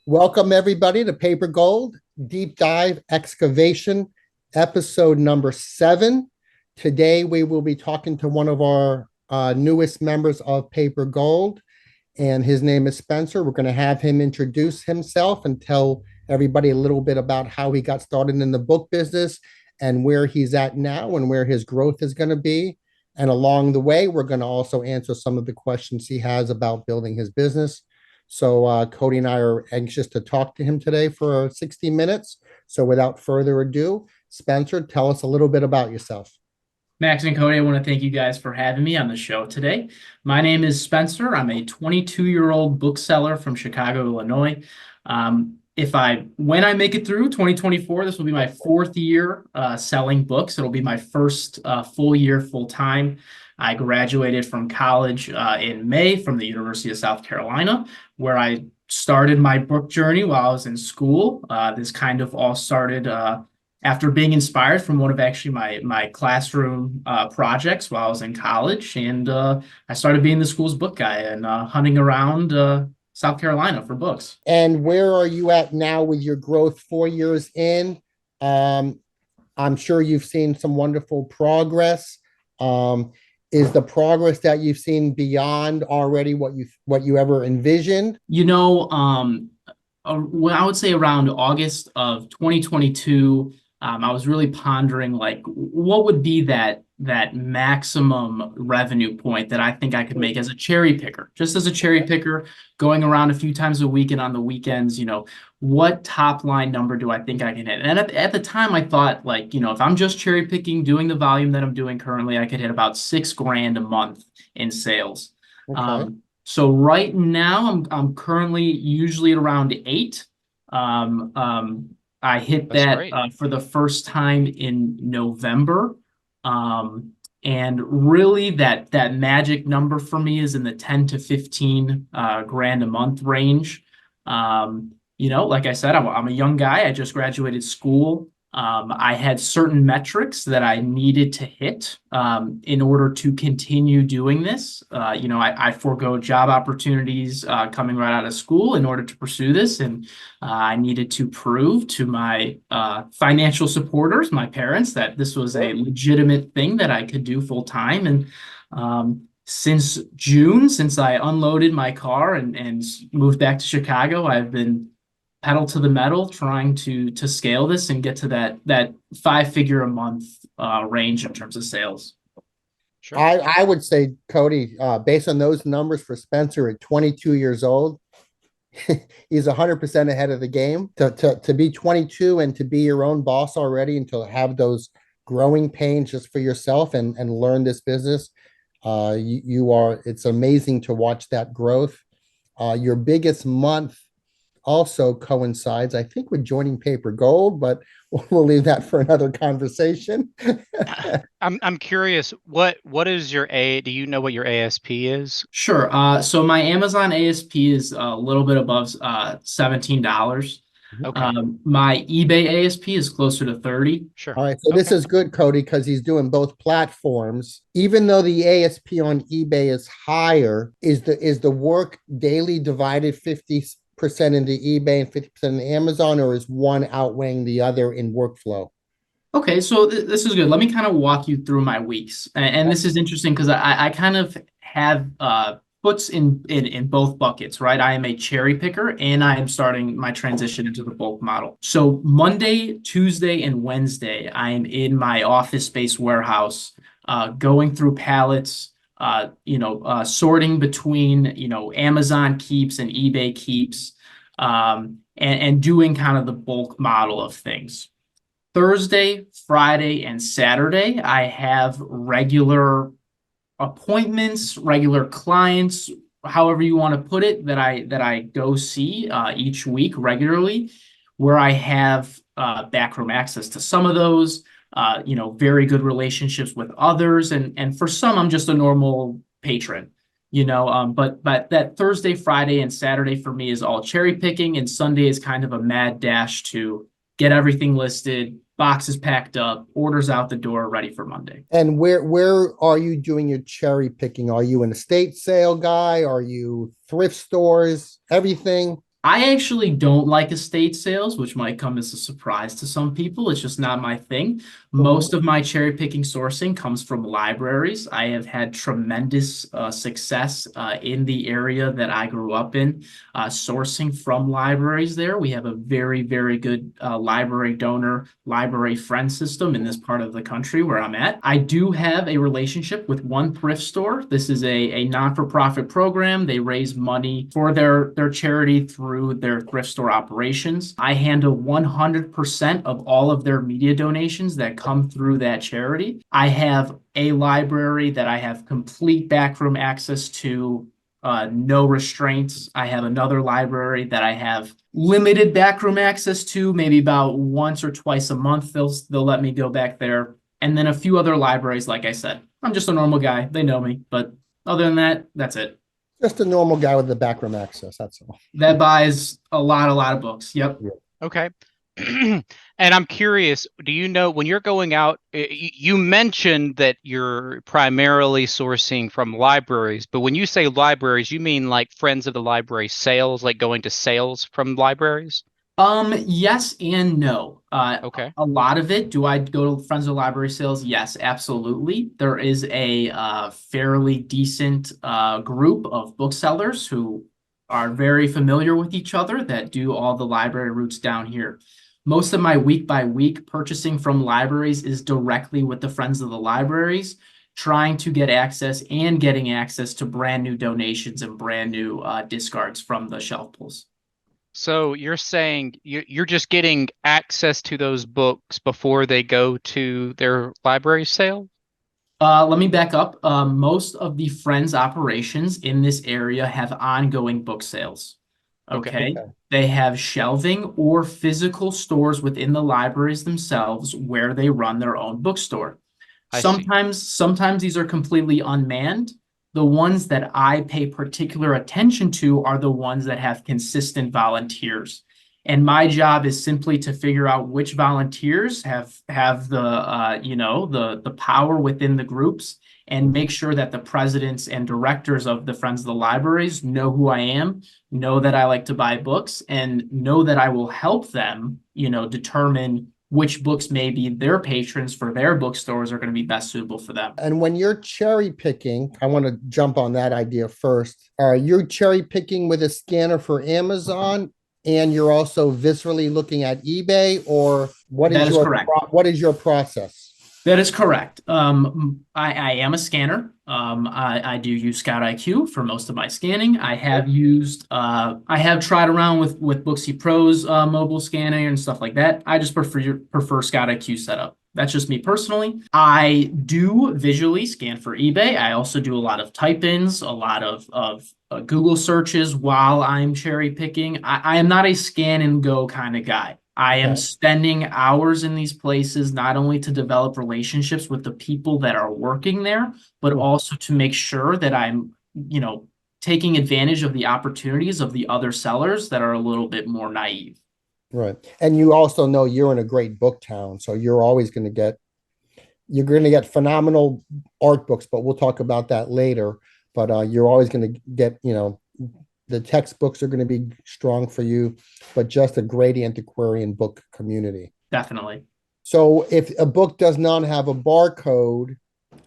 Welcome, everybody, to Paper Gold Deep Dive Excavation, episode number 7. Today, we will be talking to one of our newest members of Paper Gold, and his name is Spencer. We're going to have him introduce himself and tell everybody a little bit about how he got started in the book business and where he's at now and where his growth is going to be. And along the way, we're going to also answer some of the questions he has about building his business. So Koty and I are anxious to talk to him today for 60 minutes. So without further ado, Spencer, tell us a little bit about yourself. Max and Koty, I want to thank you guys for having me on the show today. My name is Spencer. I'm a 22-year-old bookseller from Chicago, Illinois. When I make it through 2024, this will be my 4th year selling books. It'll be my first full year full time. I graduated from college in May from the University of South Carolina, where I started my book journey while I was in school. This kind of all started after being inspired from one of actually my classroom projects while I was in college. And I started being the school's book guy and hunting around South Carolina for books. And where are you at now with your growth 4 years in? I'm sure you've seen some wonderful progress. Is the progress that you've seen beyond already what you ever envisioned? When I would say around August of 2022, I was really pondering like what would be that maximum revenue point that I think I could make as a cherry picker, just as a cherry picker, going around a few times a week and on the weekends. What top line number do I think I can hit? And at the time, I thought like, if I'm just cherry picking, doing the volume that I'm doing currently, I could hit about $6,000 a month in sales. Okay. So right now, I'm currently usually at around 8. I hit That's that great. for the first time in November. And really that magic number for me is in the 10 to 15 grand a month range. Like I said, I'm a young guy. I just graduated school. I had certain metrics that I needed to hit in order to continue doing this. I forego job opportunities coming right out of school in order to pursue this. And I needed to prove to my financial supporters, my parents, that this was a legitimate thing that I could do full time. And since June, since I unloaded my car and moved back to Chicago, I've been pedal to the metal, trying to scale this and get to that 5-figure a month range in terms of sales. Sure. I would say, Koty, based on those numbers for Spencer at 22 years old, he's 100% ahead of the game. To be 22 and to be your own boss already and to have those growing pains just for yourself and learn this business, it's amazing to watch that growth. Your biggest month also coincides, I think, with joining Paper Gold, but we'll leave that for another conversation. I'm curious, what is your do you know what your ASP is? Sure. So my Amazon ASP is a little bit above $17. Okay. My eBay ASP is closer to 30. Sure. All right. So this is good, Koty, because he's doing both platforms. Even though the ASP on eBay is higher, is the work daily divided 50% into eBay and 50% into Amazon, or is one outweighing the other in workflow? Okay, so this is good. Let me kind of walk you through my weeks. And this is interesting because I kind of have puts in both buckets, right? I am a cherry picker and I am starting my transition into the bulk model. So Monday, Tuesday, and Wednesday, I am in my office space warehouse, going through pallets, sorting between, Amazon keeps and eBay keeps, and doing kind of the bulk model of things. Thursday, Friday, and Saturday, I have regular appointments, regular clients, however you want to put it, that I go see each week regularly, where I have backroom access to some of those, very good relationships with others, and for some, I'm just a normal patron. But that Thursday, Friday, and Saturday for me is all cherry picking, and Sunday is kind of a mad dash to get everything listed, boxes packed up, orders out the door, ready for Monday. And where are you doing your cherry picking? Are you an estate sale guy? Are you thrift stores? Everything? I actually don't like estate sales, which might come as a surprise to some people. It's just not my thing. Mhm. Most of my cherry picking sourcing comes from libraries. I have had tremendous success in the area that I grew up in, sourcing from libraries there. We have a very, very good library donor, library friend system in this part of the country where I'm at. I do have a relationship with one thrift store. This is a non-for-profit program. They raise money for their charity through their thrift store operations. I handle 100% of all of their media donations that come through that charity. I have a library that I have complete backroom access to, no restraints. I have another library that I have limited backroom access to, maybe about once or twice a month. They'll let me go back there. And then a few other libraries, like I said. I'm just a normal guy. They know me, but other than that, that's it. Just a normal guy with the backroom access. That's all. That buys a lot of books. Yep. Yeah. Okay. And I'm curious, do you know when you're going out, you mentioned that you're primarily sourcing from libraries, but when you say libraries, you mean like Friends of the Library sales, like going to sales from libraries? Yes and no. Okay. A lot of it. Do I go to Friends of Library sales? Yes, absolutely. There is a fairly decent group of booksellers who are very familiar with each other that do all the library routes down here. Most of my week by week purchasing from libraries is directly with the Friends of the Libraries, trying to get access and getting access to brand new donations and brand new discards from the shelf pulls. So you're saying you're just getting access to those books before they go to their library sale? Let me back up. Most of the Friends operations in this area have ongoing book sales. Okay, Okay. Okay. They have shelving or physical stores within the libraries themselves where they run their own bookstore. I see. Sometimes these are completely unmanned. The ones that I pay particular attention to are the ones that have consistent volunteers. And my job is simply to figure out which volunteers have the the power within the groups and make sure that the presidents and directors of the Friends of the Libraries know who I am, know that I like to buy books, and know that I will help them, determine which books maybe their patrons for their bookstores are going to be best suitable for them. And when you're cherry picking, I want to jump on that idea first. Are you cherry picking with a scanner for Amazon and you're also viscerally looking at eBay, or That is correct. what is your process? That is correct. I am a scanner. I do use Scout IQ for most of my scanning. I have tried around with Booksy Pro's mobile scanning and stuff like that. I just prefer Scout IQ setup. That's just me personally. I do visually scan for eBay. I also do a lot of type-ins, a lot of Google searches while I'm cherry picking. I am not a scan and go kind of guy. I am Okay. spending hours in these places not only to develop relationships with the people that are working there, but Hmm. also to make sure that I'm, taking advantage of the opportunities of the other sellers that are a little bit more naive. Right. And you also know you're in a great book town, so you're going to get phenomenal art books, but we'll talk about that later. But you're always going to get, the textbooks are going to be strong for you, but just a great antiquarian book community. Definitely. So if a book does not have a barcode,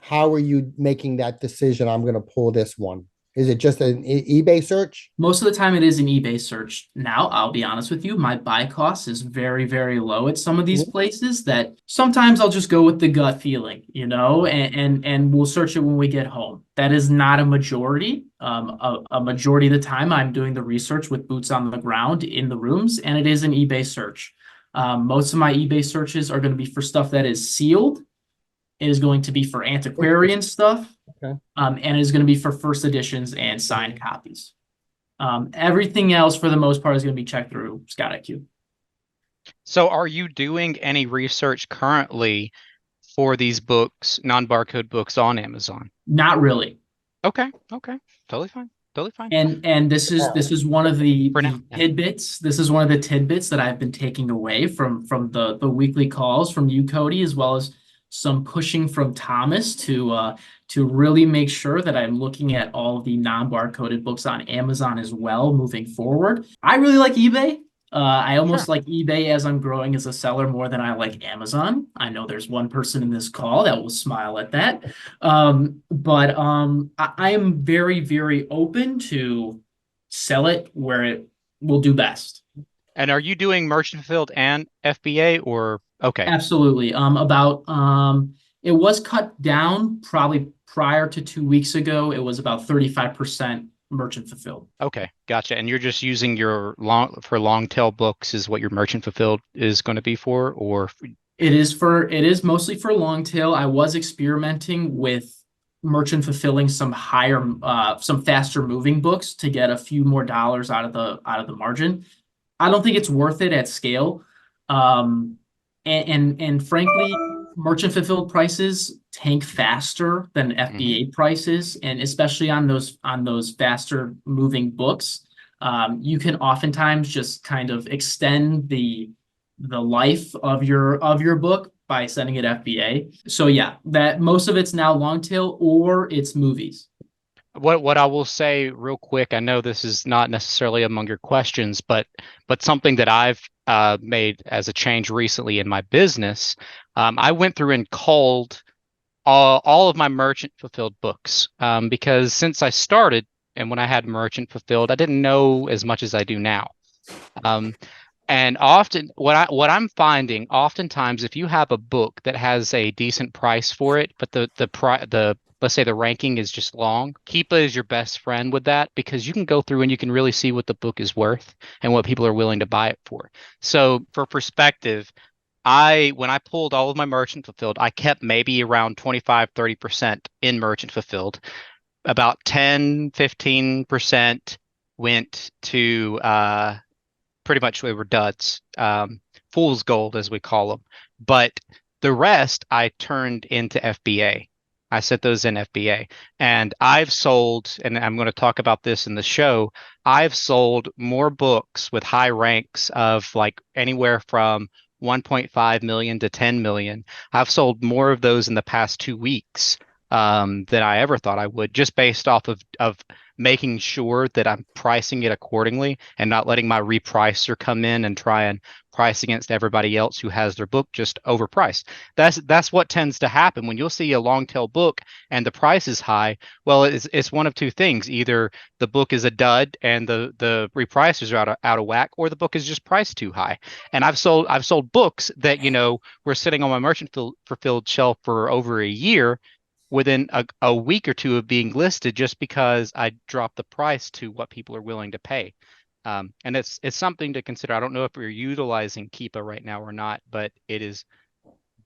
how are you making that decision? I'm going to pull this one. Is it just an eBay search? Most of the time it is an eBay search. Now, I'll be honest with you, my buy cost is very, very low at some of these Mhm. places that sometimes I'll just go with the gut feeling, and we'll search it when we get home. That is not a majority. A majority of the time I'm doing the research with boots on the ground in the rooms, and it is an eBay search. Most of my eBay searches are going to be for stuff that is sealed. It is going to be for antiquarian stuff, Okay. and it is going to be for first editions and signed copies. Everything else, for the most part, is going to be checked through Scout IQ. So are you doing any research currently for these books, non-barcode books on Amazon? Not really. Okay, okay. Totally fine. Totally fine. And this is one of the For now. the tidbits. This is one of the tidbits that I've been taking away from the weekly calls from you, Cody, as well as some pushing from Thomas to really make sure that I'm looking at all of the non-barcoded books on Amazon as well moving forward. I really like eBay. I Sure. almost like eBay as I'm growing as a seller more than I like Amazon. I know there's one person in this call that will smile at that. I am very, very open to sell it where it will do best. And are you doing merchant fulfilled and FBA or okay? Absolutely. It was cut down probably prior to 2 weeks ago. It was about 35% merchant fulfilled. Okay, gotcha. And you're just using your long tail books is what your merchant fulfilled is going to be for, or It is mostly for long tail. I was experimenting with merchant fulfilling some faster moving books to get a few more dollars out of the margin. I don't think it's worth it at scale. Um, and frankly, merchant fulfilled prices tank faster than Mhm. FBA prices, and especially on those faster moving books, you can oftentimes just kind of extend the life of your book by sending it FBA. So yeah, that most of it's now long tail or it's movies. What I will say real quick, I know this is not necessarily among your questions, but something that I've made as a change recently in my business, I went through and culled all of my merchant fulfilled books because since I started and when I had merchant fulfilled, I didn't know as much as I do now. Um, and often, what I'm finding, oftentimes, if you have a book that has a decent price for it, but the let's say the ranking is just long, Keepa is your best friend with that because you can go through and you can really see what the book is worth and what people are willing to buy it for. So, for perspective, when I pulled all of my merchant fulfilled, I kept maybe around 25-30% in merchant fulfilled. About 10-15% went to pretty much we were duds, fool's gold as we call them. But the rest I turned into FBA. I set those in FBA, and I've sold, and I'm going to talk about this in the show. I've sold more books with high ranks of like anywhere from 1.5 million to 10 million. I've sold more of those in the past 2 weeks than I ever thought I would, just based off of making sure that I'm pricing it accordingly and not letting my repricer come in and try and price against everybody else who has their book just overpriced. That's what tends to happen when you'll see a long tail book and the price is high. Well, it's one of two things. Either the book is a dud and the repricers are out of whack, or the book is just priced too high. And I've sold books that, were sitting on my merchant fulfilled shelf for over a year within a week or two of being listed just because I dropped the price to what people are willing to pay. And it's something to consider. I don't know if you're utilizing Keepa right now or not, but it is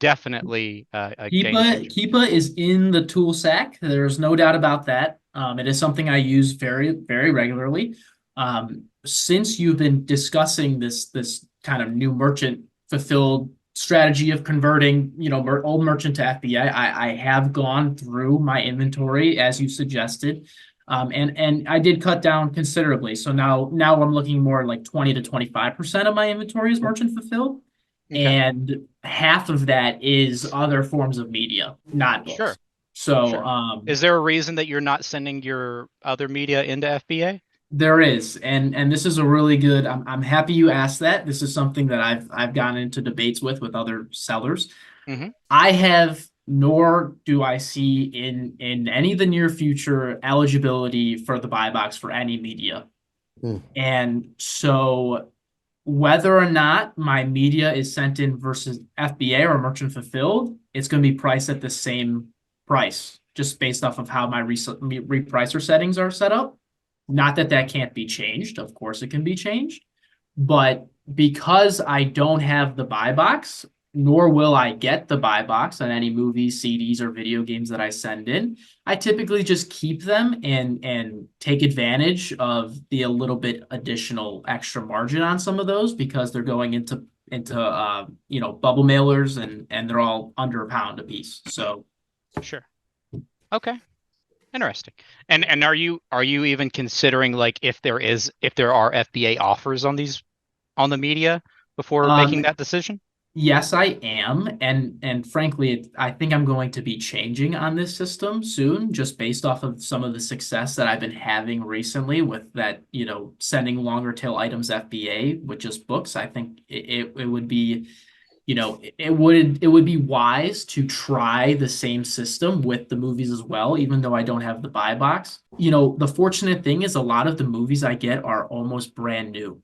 definitely a game changer. Keepa is in the tool sack. There's no doubt about that. It is something I use very, very regularly. Since you've been discussing this kind of new merchant fulfilled strategy of converting, old merchant to FBA, I have gone through my inventory as you suggested. And I did cut down considerably. So now I'm looking more like 20 to 25% of my inventory is merchant fulfilled. Okay. And half of that is other forms of media, not books. Sure. So Sure. Is there a reason that you're not sending your other media into FBA? there is, and this is a really good. I'm happy you asked that. This is something that I've gotten into debates with other sellers. Hmm. I have, nor do I see in any of the near future eligibility for the buy box for any media. Hmm. And so whether or not my media is sent in versus FBA or merchant fulfilled, it's going to be priced at the same price, just based off of how my repricer settings are set up. Not that that can't be changed. Of course, it can be changed. But because I don't have the buy box, nor will I get the buy box on any movies, CDs, or video games that I send in, I typically just keep them and take advantage of the a little bit additional extra margin on some of those because they're going into bubble mailers and they're all under a pound a piece. So Sure. Okay. Interesting. And are you even considering like if there are FBA offers on the media before making um that decision? Yes, I am, and frankly, I think I'm going to be changing on this system soon, just based off of some of the success that I've been having recently with that, sending longer tail items FBA with just books. I think it would be, it would be wise to try the same system with the movies as well, even though I don't have the buy box. The fortunate thing is a lot of the movies I get are almost brand new.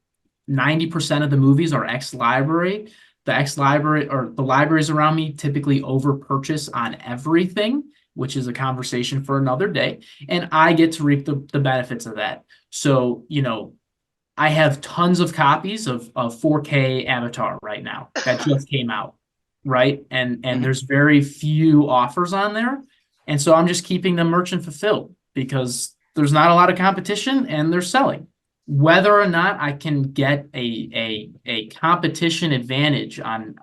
90% of the movies are ex-library. The ex-library or the libraries around me typically over purchase on everything, which is a conversation for another day. And I get to reap the benefits of that. So, I have tons of copies of 4K Avatar right now that just came out, right? And Mhm. there's very few offers on there. And so I'm just keeping them merchant fulfilled because there's not a lot of competition and they're selling. Whether or not I can get a competition advantage on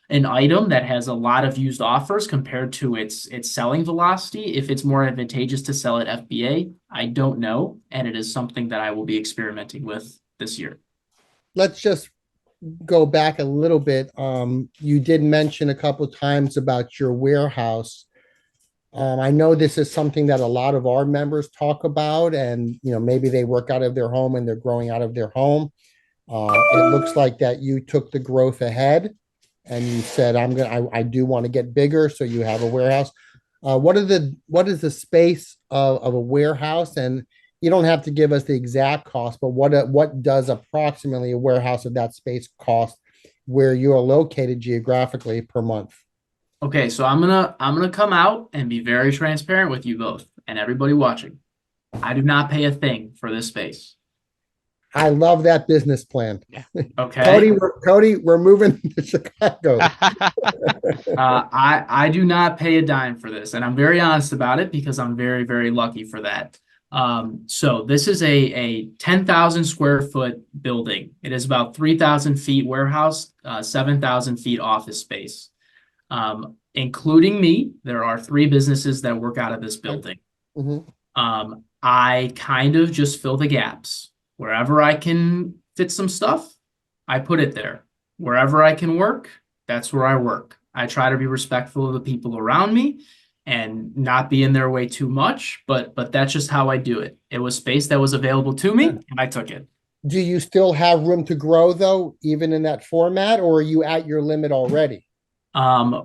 an item that has a lot of used offers compared to its selling velocity, if it's more advantageous to sell at FBA, I don't know, and it is something that I will be experimenting with this year. Let's just go back a little bit. You did mention a couple times about your warehouse. I know this is something that a lot of our members talk about, and maybe they work out of their home and they're growing out of their home. It looks like that you took the growth ahead, and you said, I do want to get bigger," so you have a warehouse. What is the space of a warehouse? And you don't have to give us the exact cost, but what does approximately a warehouse of that space cost where you are located geographically per month? Okay, so I'm gonna come out and be very transparent with you both and everybody watching. I do not pay a thing for this space. I love that business plan. Yeah. Okay. Cody, we're moving to Chicago. I do not pay a dime for this, and I'm very honest about it because I'm very, very lucky for that. So this is a 10,000 square foot building. It is about 3,000 feet warehouse, 7,000 feet office space. Including me, there are three businesses that work out of this building. Mhm. I kind of just fill the gaps. Wherever I can fit some stuff, I put it there. Wherever I can work, that's where I work. I try to be respectful of the people around me and not be in their way too much, but that's just how I do it. It was space that was available to me, Yeah. and I took it. Do you still have room to grow though, even in that format, or are you at your limit already?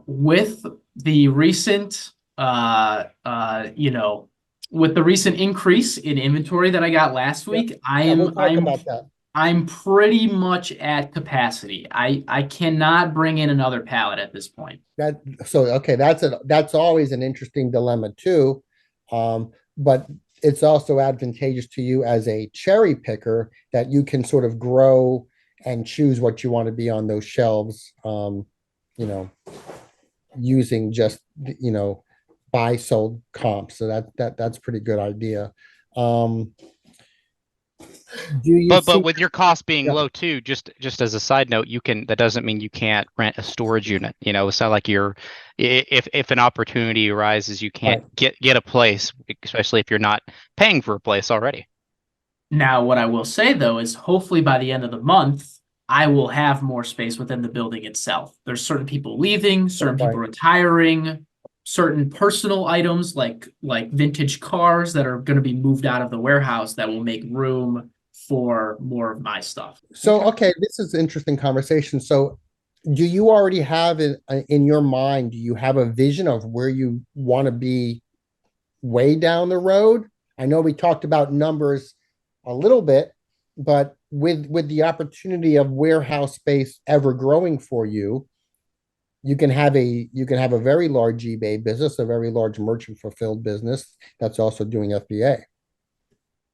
With the recent with the recent increase in inventory that I got last Yeah, week, yeah, we'll talk about that. I'm pretty much at capacity. I cannot bring in another pallet at this point. Okay, that's always an interesting dilemma too. But it's also advantageous to you as a cherry picker that you can sort of grow and choose what you want to be on those shelves. You know, using just buy sold comps. So that's pretty good idea. Um, do you But see? with your cost being Yeah, low too, just as a side note, that doesn't mean you can't rent a storage unit. It's not like if an opportunity arises, you can't right. get a place, especially if you're not paying for a place already. Now, what I will say though is hopefully by the end of the month, I will have more space within the building itself. There's certain people leaving, certain people Right. retiring, certain personal items like vintage cars that are going to be moved out of the warehouse that will make room for more of my stuff. So, okay, this is an interesting conversation. So, do you already have in your mind, do you have a vision of where you want to be way down the road? I know we talked about numbers a little bit, but with the opportunity of warehouse space ever growing for you, you can have a very large eBay business, a very large merchant fulfilled business that's also doing FBA.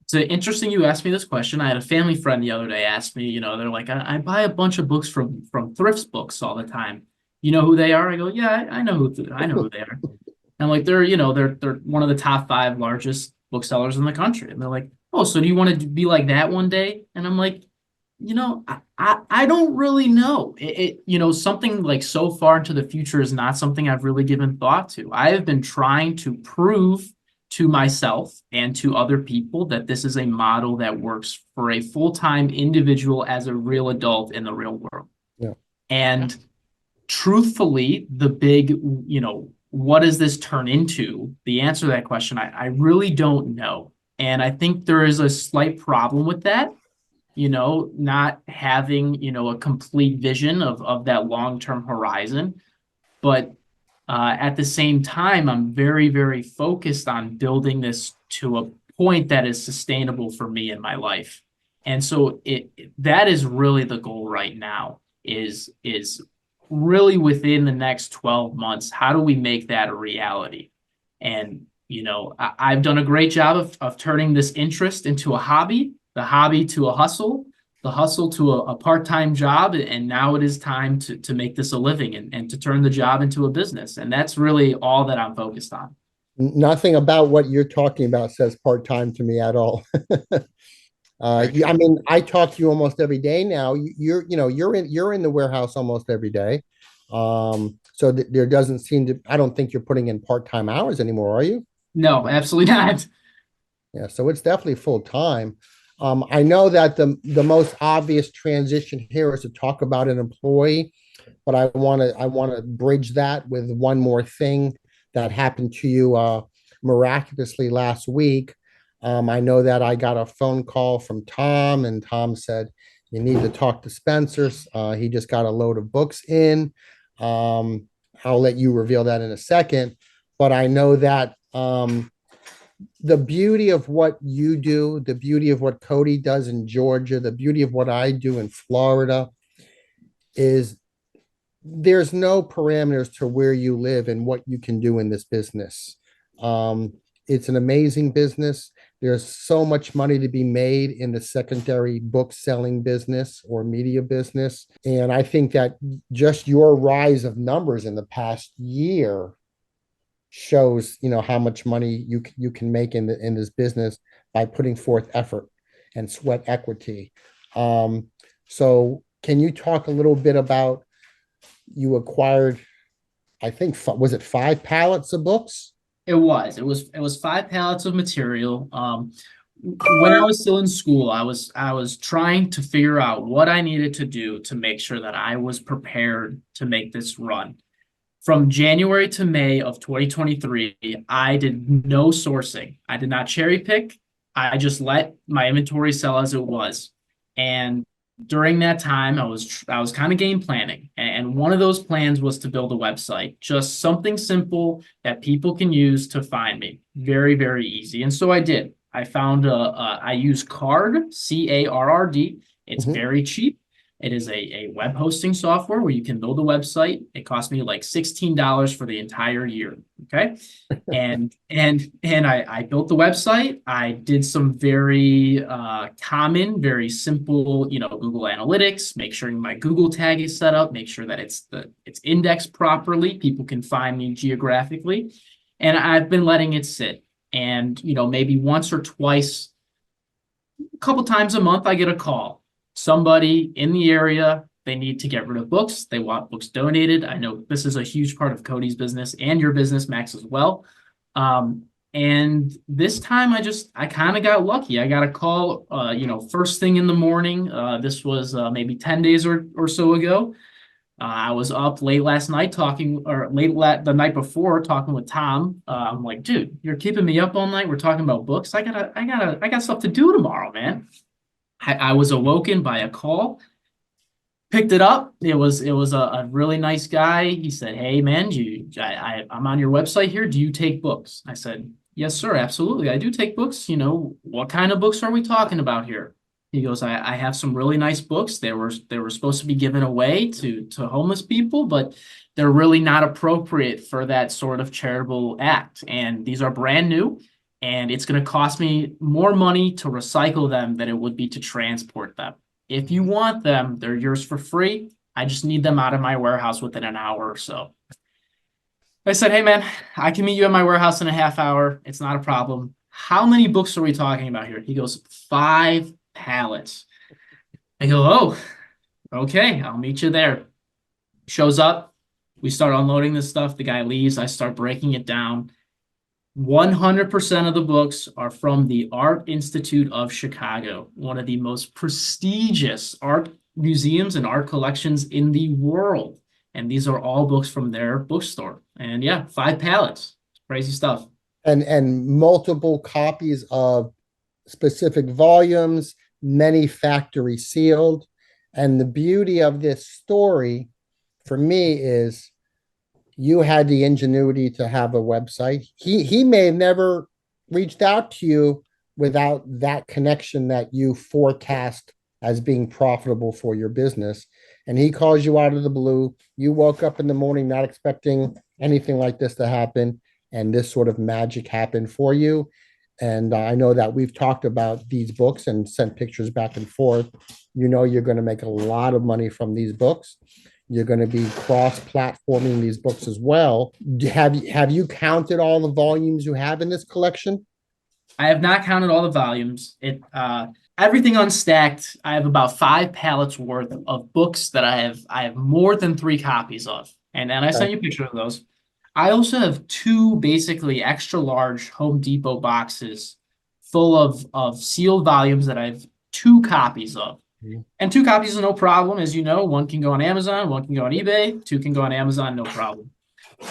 So interesting you asked me this question. I had a family friend the other day ask me, they're like, I buy a bunch of books from thrifts books all the time. You know who they are? I go, yeah, I know who they are. And I'm like, they're one of the top five largest booksellers in the country. And they're like, oh, so do you want to be like that one day? And I'm like, I don't really know. Something like so far into the future is not something I've really given thought to. I have been trying to prove to myself and to other people that this is a model that works for a full-time individual as a real adult in the real world. Yeah. And truthfully, the big, what does this turn into? The answer to that question, I really don't know. And I think there is a slight problem with that, not having, a complete vision of that long-term horizon. But at the same time, I'm very, very focused on building this to a point that is sustainable for me in my life. And so that is really the goal right now is really within the next 12 months, how do we make that a reality? And, I've done a great job of turning this interest into a hobby, the hobby to a hustle, the hustle to a part-time job, and now it is time to make this a living and to turn the job into a business. And that's really all that I'm focused on. Nothing about what you're talking about says part-time to me at all. I mean, I talk to you almost every day now. You're in the warehouse almost every day. So there doesn't seem to, I don't think you're putting in part-time hours anymore, are you? No, absolutely not. Yeah, so it's definitely full time. I know that the most obvious transition here is to talk about an employee, but I want to bridge that with one more thing that happened to you miraculously last week. I know that I got a phone call from Tom, and Tom said you need to talk to Spencer. He just got a load of books in. I'll let you reveal that in a second, but I know that the beauty of what you do, the beauty of what Koty does in Georgia, the beauty of what I do in Florida is there's no parameters to where you live and what you can do in this business. It's an amazing business. There's so much money to be made in the secondary book selling business or media business. And I think that just your rise of numbers in the past year shows how much money you can make in this business by putting forth effort and sweat equity. So can you talk a little bit about you acquired, I think, was it 5 pallets of books? It was 5 pallets of material. When I was still in school, I was trying to figure out what I needed to do to make sure that I was prepared to make this run. From January to May of 2023, I did no sourcing. I did not cherry pick. I just let my inventory sell as it was. And during that time, I was kind of game planning. And one of those plans was to build a website, just something simple that people can use to find me. Very, very easy. And so I did. I use Carrd, Carrd. It's Mhm. very cheap. It is a web hosting software where you can build a website. It cost me like $16 for the entire year. Okay. And I built the website. I did some very common, very simple, Google Analytics, make sure my Google tag is set up, make sure that it's indexed properly. People can find me geographically. And I've been letting it sit. And maybe once or twice, a couple times a month, I get a call. Somebody in the area, they need to get rid of books. They want books donated. I know this is a huge part of Koty's business and your business, Max, as well. And this time I kind of got lucky. I got a call, first thing in the morning. This was maybe 10 days or so ago. I was up late last night the night before talking with Tom. I'm like, dude, you're keeping me up all night. We're talking about books. I got stuff to do tomorrow, man. I was awoken by a call, picked it up. It was a really nice guy. He said, "Hey man, I'm on your website here. Do you take books?" I said, "Yes, sir, absolutely. I do take books. What kind of books are we talking about here?" He goes, I have some really nice books. They were supposed to be given away to homeless people, but they're really not appropriate for that sort of charitable act. And these are brand new. And it's going to cost me more money to recycle them than it would be to transport them. If you want them, they're yours for free. I just need them out of my warehouse within an hour or so. I said, "Hey, man, I can meet you at my warehouse in a half hour. It's not a problem. How many books are we talking about here?" He goes, 5 pallets. I go, "Oh, okay, I'll meet you there." Shows up. We start unloading this stuff. The guy leaves. I start breaking it down. 100% of the books are from the Art Institute of Chicago, one of the most prestigious art museums and art collections in the world. And these are all books from their bookstore. And yeah, 5 pallets. Crazy stuff. And multiple copies of specific volumes, many factory sealed. And the beauty of this story for me is you had the ingenuity to have a website. He may have never reached out to you without that connection that you forecast as being profitable for your business. And he calls you out of the blue. You woke up in the morning not expecting anything like this to happen. And this sort of magic happened for you. And I know that we've talked about these books and sent pictures back and forth. You know, you're going to make a lot of money from these books. You're going to be cross-platforming these books as well. Have you counted all the volumes you have in this collection? I have not counted all the volumes. Everything unstacked, I have about 5 pallets worth of books that I have more than 3 copies of. And I sent you a picture of those. I also have 2 basically extra large Home Depot boxes full of sealed volumes that I have 2 copies of. And 2 copies is no problem. As you know, one can go on Amazon, one can go on eBay, 2 can go on Amazon, no problem.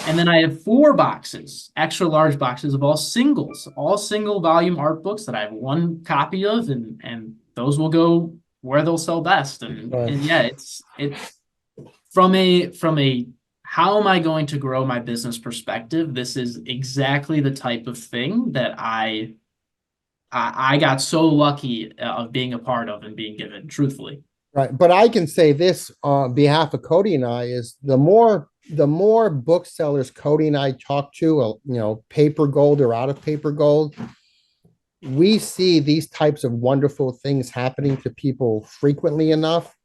And then I have 4 boxes, extra large boxes of all single volume art books that I have 1 copy of, and those will go where they'll sell best. And yeah, it's from a how am I going to grow my business perspective, this is exactly the type of thing that I got so lucky of being a part of and being given, truthfully. Right. But I can say this on behalf of Koty and I is the more booksellers Koty and I talk to, paper gold or out of paper gold, we see these types of wonderful things happening to people frequently enough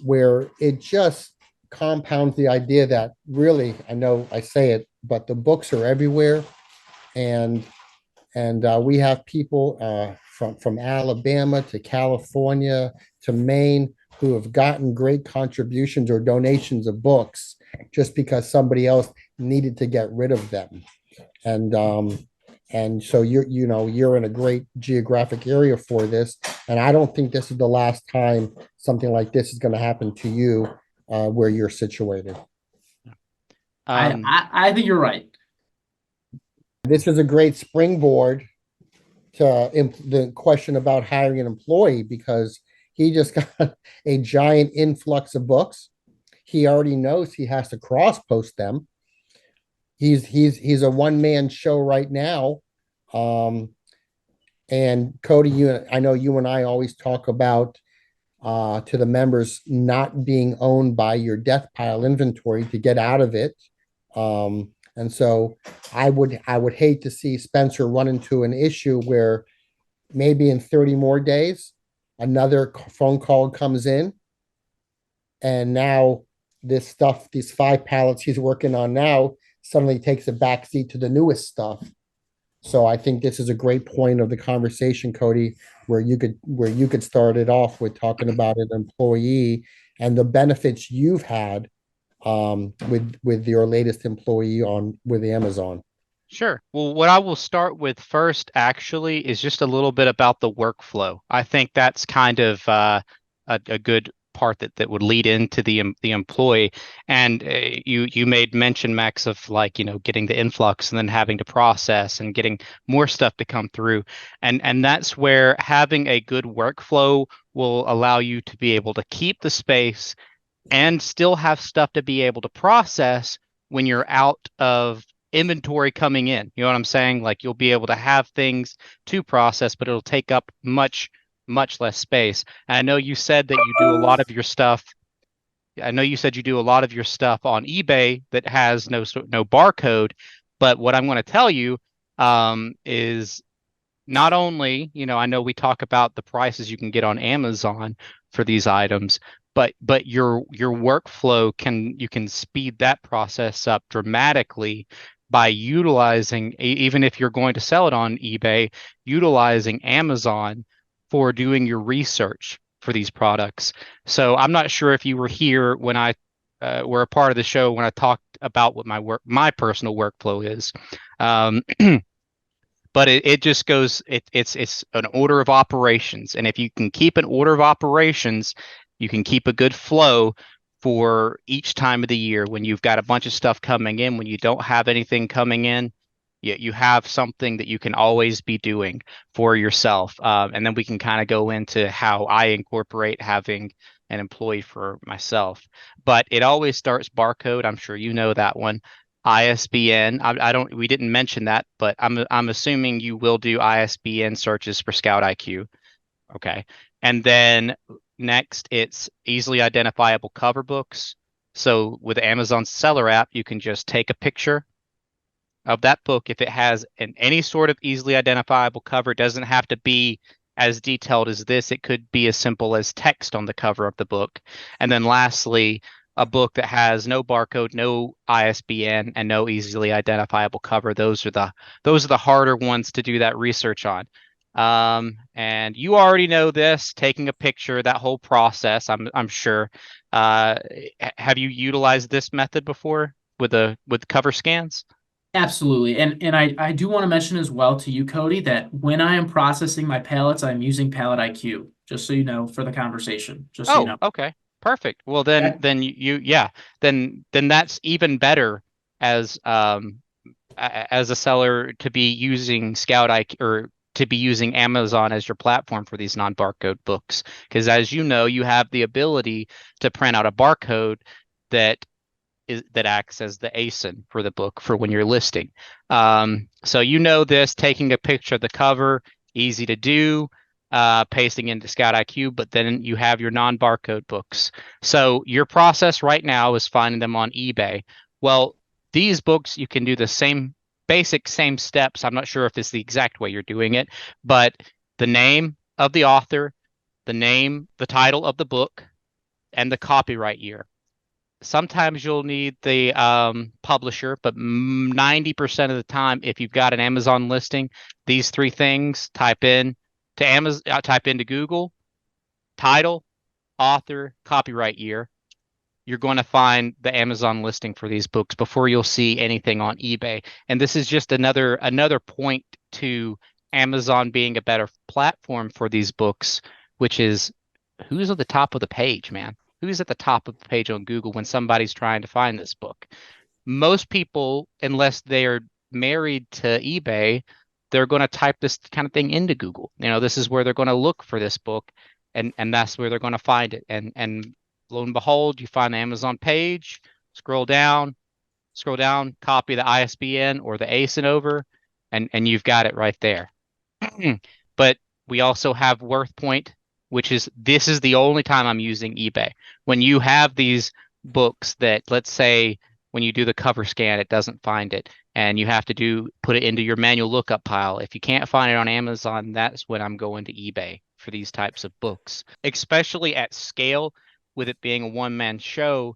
where it just compounds the idea that really, I know I say it, but the books are everywhere. And we have people from Alabama to California to Maine who have gotten great contributions or donations of books just because somebody else needed to get rid of them. And so you're in a great geographic area for this. And I don't think this is the last time something like this is going to happen to you where you're situated. I think you're right. This is a great springboard to the question about hiring an employee because he just got a giant influx of books. He already knows he has to cross post them. He's a one-man show right now. And Koty, I know you and I always talk about to the members not being owned by your death pile inventory to get out of it. And so I would hate to see Spencer run into an issue where maybe in 30 more days, another phone call comes in. And now these 5 pallets he's working on now suddenly takes a backseat to the newest stuff. So I think this is a great point of the conversation, Koty, where you could start it off with talking about an employee and the benefits you've had with your latest employee with Amazon. Sure. Well, what I will start with first actually is just a little bit about the workflow. I think that's kind of a good part that would lead into the employee. And you made mention, Max, of getting the influx and then having to process and getting more stuff to come through. And that's where having a good workflow will allow you to be able to keep the space and still have stuff to be able to process when you're out of inventory coming in. You know what I'm saying? Like you'll be able to have things to process, but it'll take up much less space. And I know you said that you do a lot of your stuff. I know you said you do a lot of your stuff on eBay that has no barcode, but what I'm going to tell you is not only, I know we talk about the prices you can get on Amazon for these items, but your workflow you can speed that process up dramatically by utilizing, even if you're going to sell it on eBay, utilizing Amazon for doing your research for these products. So I'm not sure if you were here when I were a part of the show when I talked about what my personal workflow is. But it just goes, it's an order of operations. And if you can keep an order of operations, you can keep a good flow. for each time of the year when you've got a bunch of stuff coming in, when you don't have anything coming in, you have something that you can always be doing for yourself. And then we can kind of go into how I incorporate having an employee for myself. But it always starts barcode. I'm sure you know that one. ISBN. I don't. We didn't mention that, but I'm assuming you will do ISBN searches for Scout IQ. Okay. And then next, it's easily identifiable cover books. So with Amazon Seller app, you can just take a picture of that book. If it has any sort of easily identifiable cover, it doesn't have to be as detailed as this. It could be as simple as text on the cover of the book. And then lastly, a book that has no barcode, no ISBN, and no easily identifiable cover. Those are the harder ones to do that research on. And you already know this, taking a picture, that whole process, I'm sure. Have you utilized this method before with cover scans? Absolutely. And I do want to mention as well to you, Cody, that when I am processing my pallets, I'm using Pallet IQ, just so you know, for the conversation, just so you Oh, know. okay. Perfect. Well, then That- then yeah, then that's even better as as a seller to be using Scout IQ or to be using Amazon as your platform for these non-barcode books. Because as you know, you have the ability to print out a barcode that that acts as the ASIN for the book for when you're listing. So you know this, taking a picture of the cover, easy to do, pasting into Scout IQ, but then you have your non-barcode books. So your process right now is finding them on eBay. Well, these books, you can do the same steps. I'm not sure if it's the exact way you're doing it, but the name of the author, the title of the book, and the copyright year. Sometimes you'll need the publisher, but 90% of the time, if you've got an Amazon listing, these three things, type into Google, title, author, copyright year, you're going to find the Amazon listing for these books before you'll see anything on eBay. And this is just another point to Amazon being a better platform for these books, which is who's at the top of the page, man? Who's at the top of the page on Google when somebody's trying to find this book? Most people, unless they're married to eBay, they're going to type this kind of thing into Google. This is where they're going to look for this book, and that's where they're going to find it. And lo and behold, you find the Amazon page, scroll down, copy the ISBN or the ASIN over, and you've got it right there. But we also have WorthPoint, which is this is the only time I'm using eBay. When you have these books that, let's say, when you do the cover scan, it doesn't find it, and you have to put it into your manual lookup pile. If you can't find it on Amazon, that's when I'm going to eBay for these types of books, especially at scale, with it being a one-man show.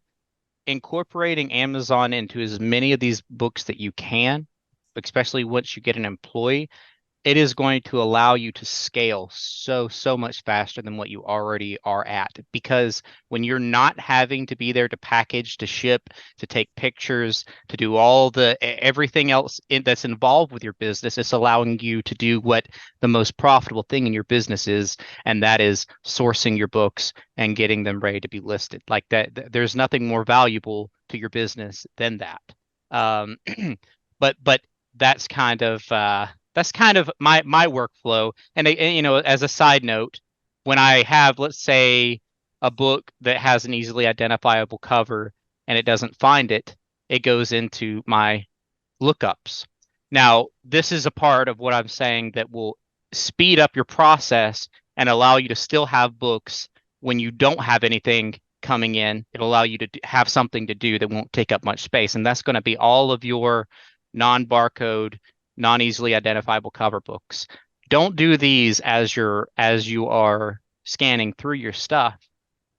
Incorporating Amazon into as many of these books that you can, especially once you get an employee, it is going to allow you to scale so much faster than what you already are at. Because when you're not having to be there to package, to ship, to take pictures, to do all the everything else that's involved with your business, it's allowing you to do what the most profitable thing in your business is, and that is sourcing your books and getting them ready to be listed. Like that, there's nothing more valuable to your business than that. Um, but that's kind of my workflow. And as a side note, when I have, let's say, a book that has an easily identifiable cover and it doesn't find it, it goes into my lookups. Now, this is a part of what I'm saying that will speed up your process and allow you to still have books when you don't have anything coming in. It'll allow you to have something to do that won't take up much space. And that's going to be all of your non-barcode, non-easily identifiable cover books. Don't do these as you are scanning through your stuff.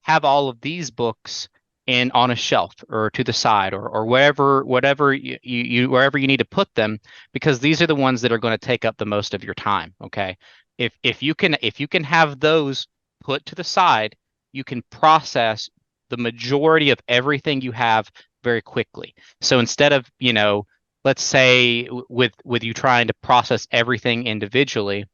Have all of these books in on a shelf or to the side or whatever you wherever you need to put them, because these are the ones that are going to take up the most of your time. Okay. If you can have those put to the side, you can process the majority of everything you have very quickly. So instead of, let's say with you trying to process everything individually,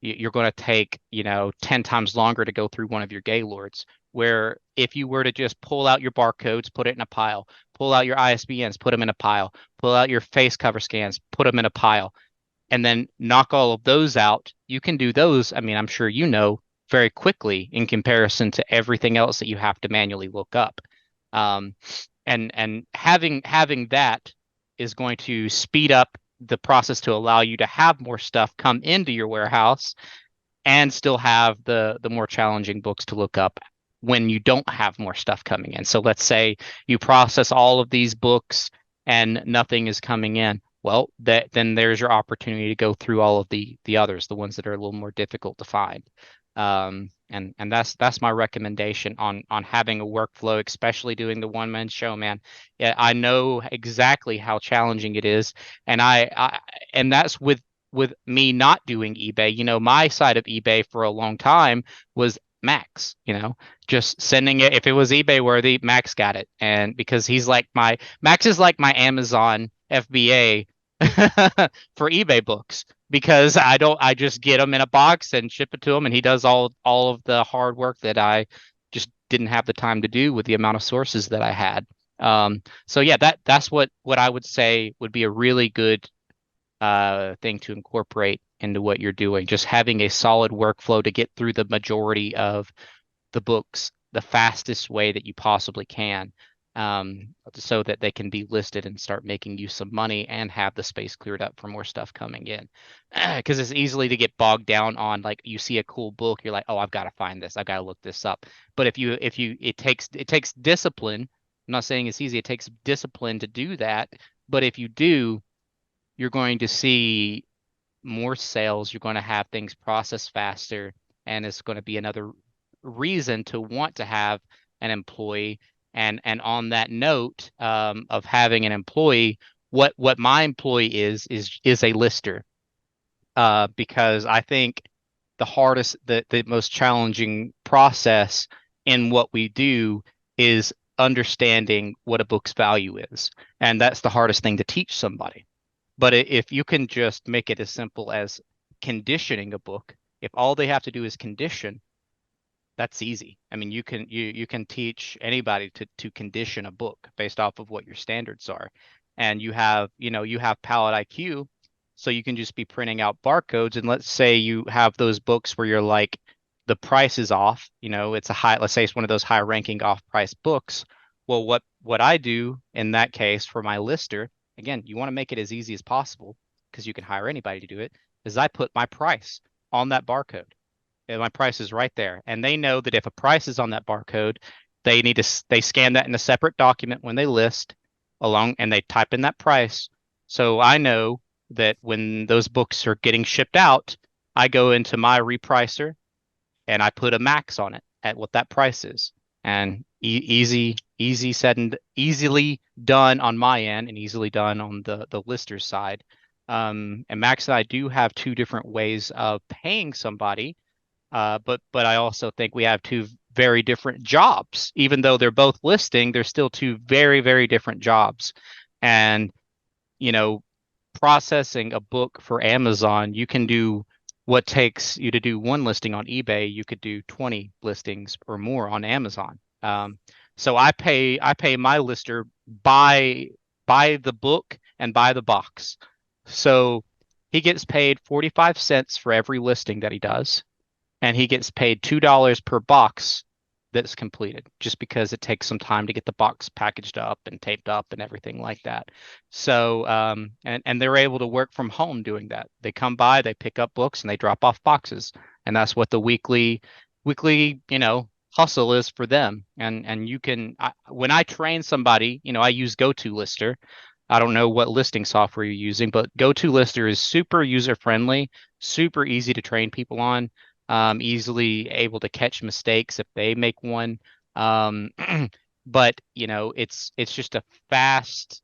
you're going to take 10 times longer to go through one of your Gaylords. where if you were to just pull out your barcodes, put it in a pile, pull out your ISBNs, put them in a pile, pull out your face cover scans, put them in a pile, and then knock all of those out, you can do those. I mean, I'm sure you know very quickly in comparison to everything else that you have to manually look up. Um, and having that is going to speed up the process to allow you to have more stuff come into your warehouse and still have the more challenging books to look up when you don't have more stuff coming in. So let's say you process all of these books and nothing is coming in. Well, then there's your opportunity to go through all of the others, the ones that are a little more difficult to find. And that's my recommendation on having a workflow, especially doing the one man show, man. Yeah, I know exactly how challenging it is, and and that's with me not doing eBay. You know, my side of eBay for a long time was Max, you know, just sending it. If it was eBay worthy, Max got it. And because Max is like my Amazon FBA for eBay books because I just get them in a box and ship it to him and he does all of the hard work that I just didn't have the time to do with the amount of sources that I had. So yeah, that's what I would say would be a really good thing to incorporate into what you're doing. Just having a solid workflow to get through the majority of the books the fastest way that you possibly can, so that they can be listed and start making you some money and have the space cleared up for more stuff coming in. Because it's easily to get bogged down on, like, you see a cool book, you're like, oh, I've got to find this, I've got to look this up. But it takes discipline. I'm not saying it's easy. It takes discipline to do that. But if you do, you're going to see more sales, you're going to have things processed faster, and it's going to be another reason to want to have an employee. And on that note, of having an employee, what my employee is a lister, because I think the most challenging process in what we do is understanding what a book's value is, and that's the hardest thing to teach somebody. But if you can just make it as simple as conditioning a book, if all they have to do is condition, that's easy. I mean, you can teach anybody to condition a book based off of what your standards are. And you have palette IQ, so you can just be printing out barcodes. And let's say you have those books where you're like, the price is off, it's let's say it's one of those high ranking off price books. Well, what I do in that case for my lister, again, you want to make it as easy as possible because you can hire anybody to do it, is I put my price on that barcode. And my price is right there. And they know that if a price is on that barcode, they scan that in a separate document when they list along, and they type in that price. So I know that when those books are getting shipped out, I go into my repricer and I put a max on it at what that price is. And easy said and easily done on my end and easily done on the lister's side. And Max and I do have two different ways of paying somebody. But I also think we have two very different jobs. Even though they're both listing, they're still two very, very different jobs. And, you know, processing a book for Amazon, you can do what takes you to do one listing on eBay, you could do 20 listings or more on Amazon. So I pay my lister by the book and by the box. So he gets paid 45 cents for every listing that he does, and he gets paid $2 per box that's completed, just because it takes some time to get the box packaged up and taped up and everything like that. So and they're able to work from home doing that. They come by, they pick up books, and they drop off boxes, and that's what the weekly hustle is for them. And when I train somebody, I use GoToLister. I don't know what listing software you're using, but GoToLister is super user friendly, super easy to train people on, easily able to catch mistakes if they make one. Um, but it's just a fast.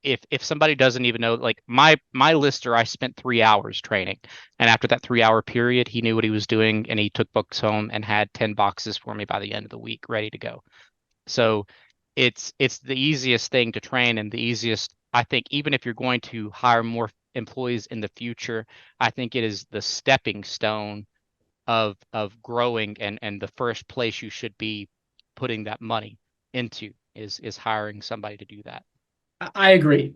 If somebody doesn't even know, like my lister, I spent 3 hours training, and after that 3 hour period, he knew what he was doing, and he took books home and had 10 boxes for me by the end of the week, ready to go. So it's the easiest thing to train, and the easiest, I think, even if you're going to hire more employees in the future, I think it is the stepping stone of growing, and the first place you should be putting that money into is hiring somebody to do that. I agree.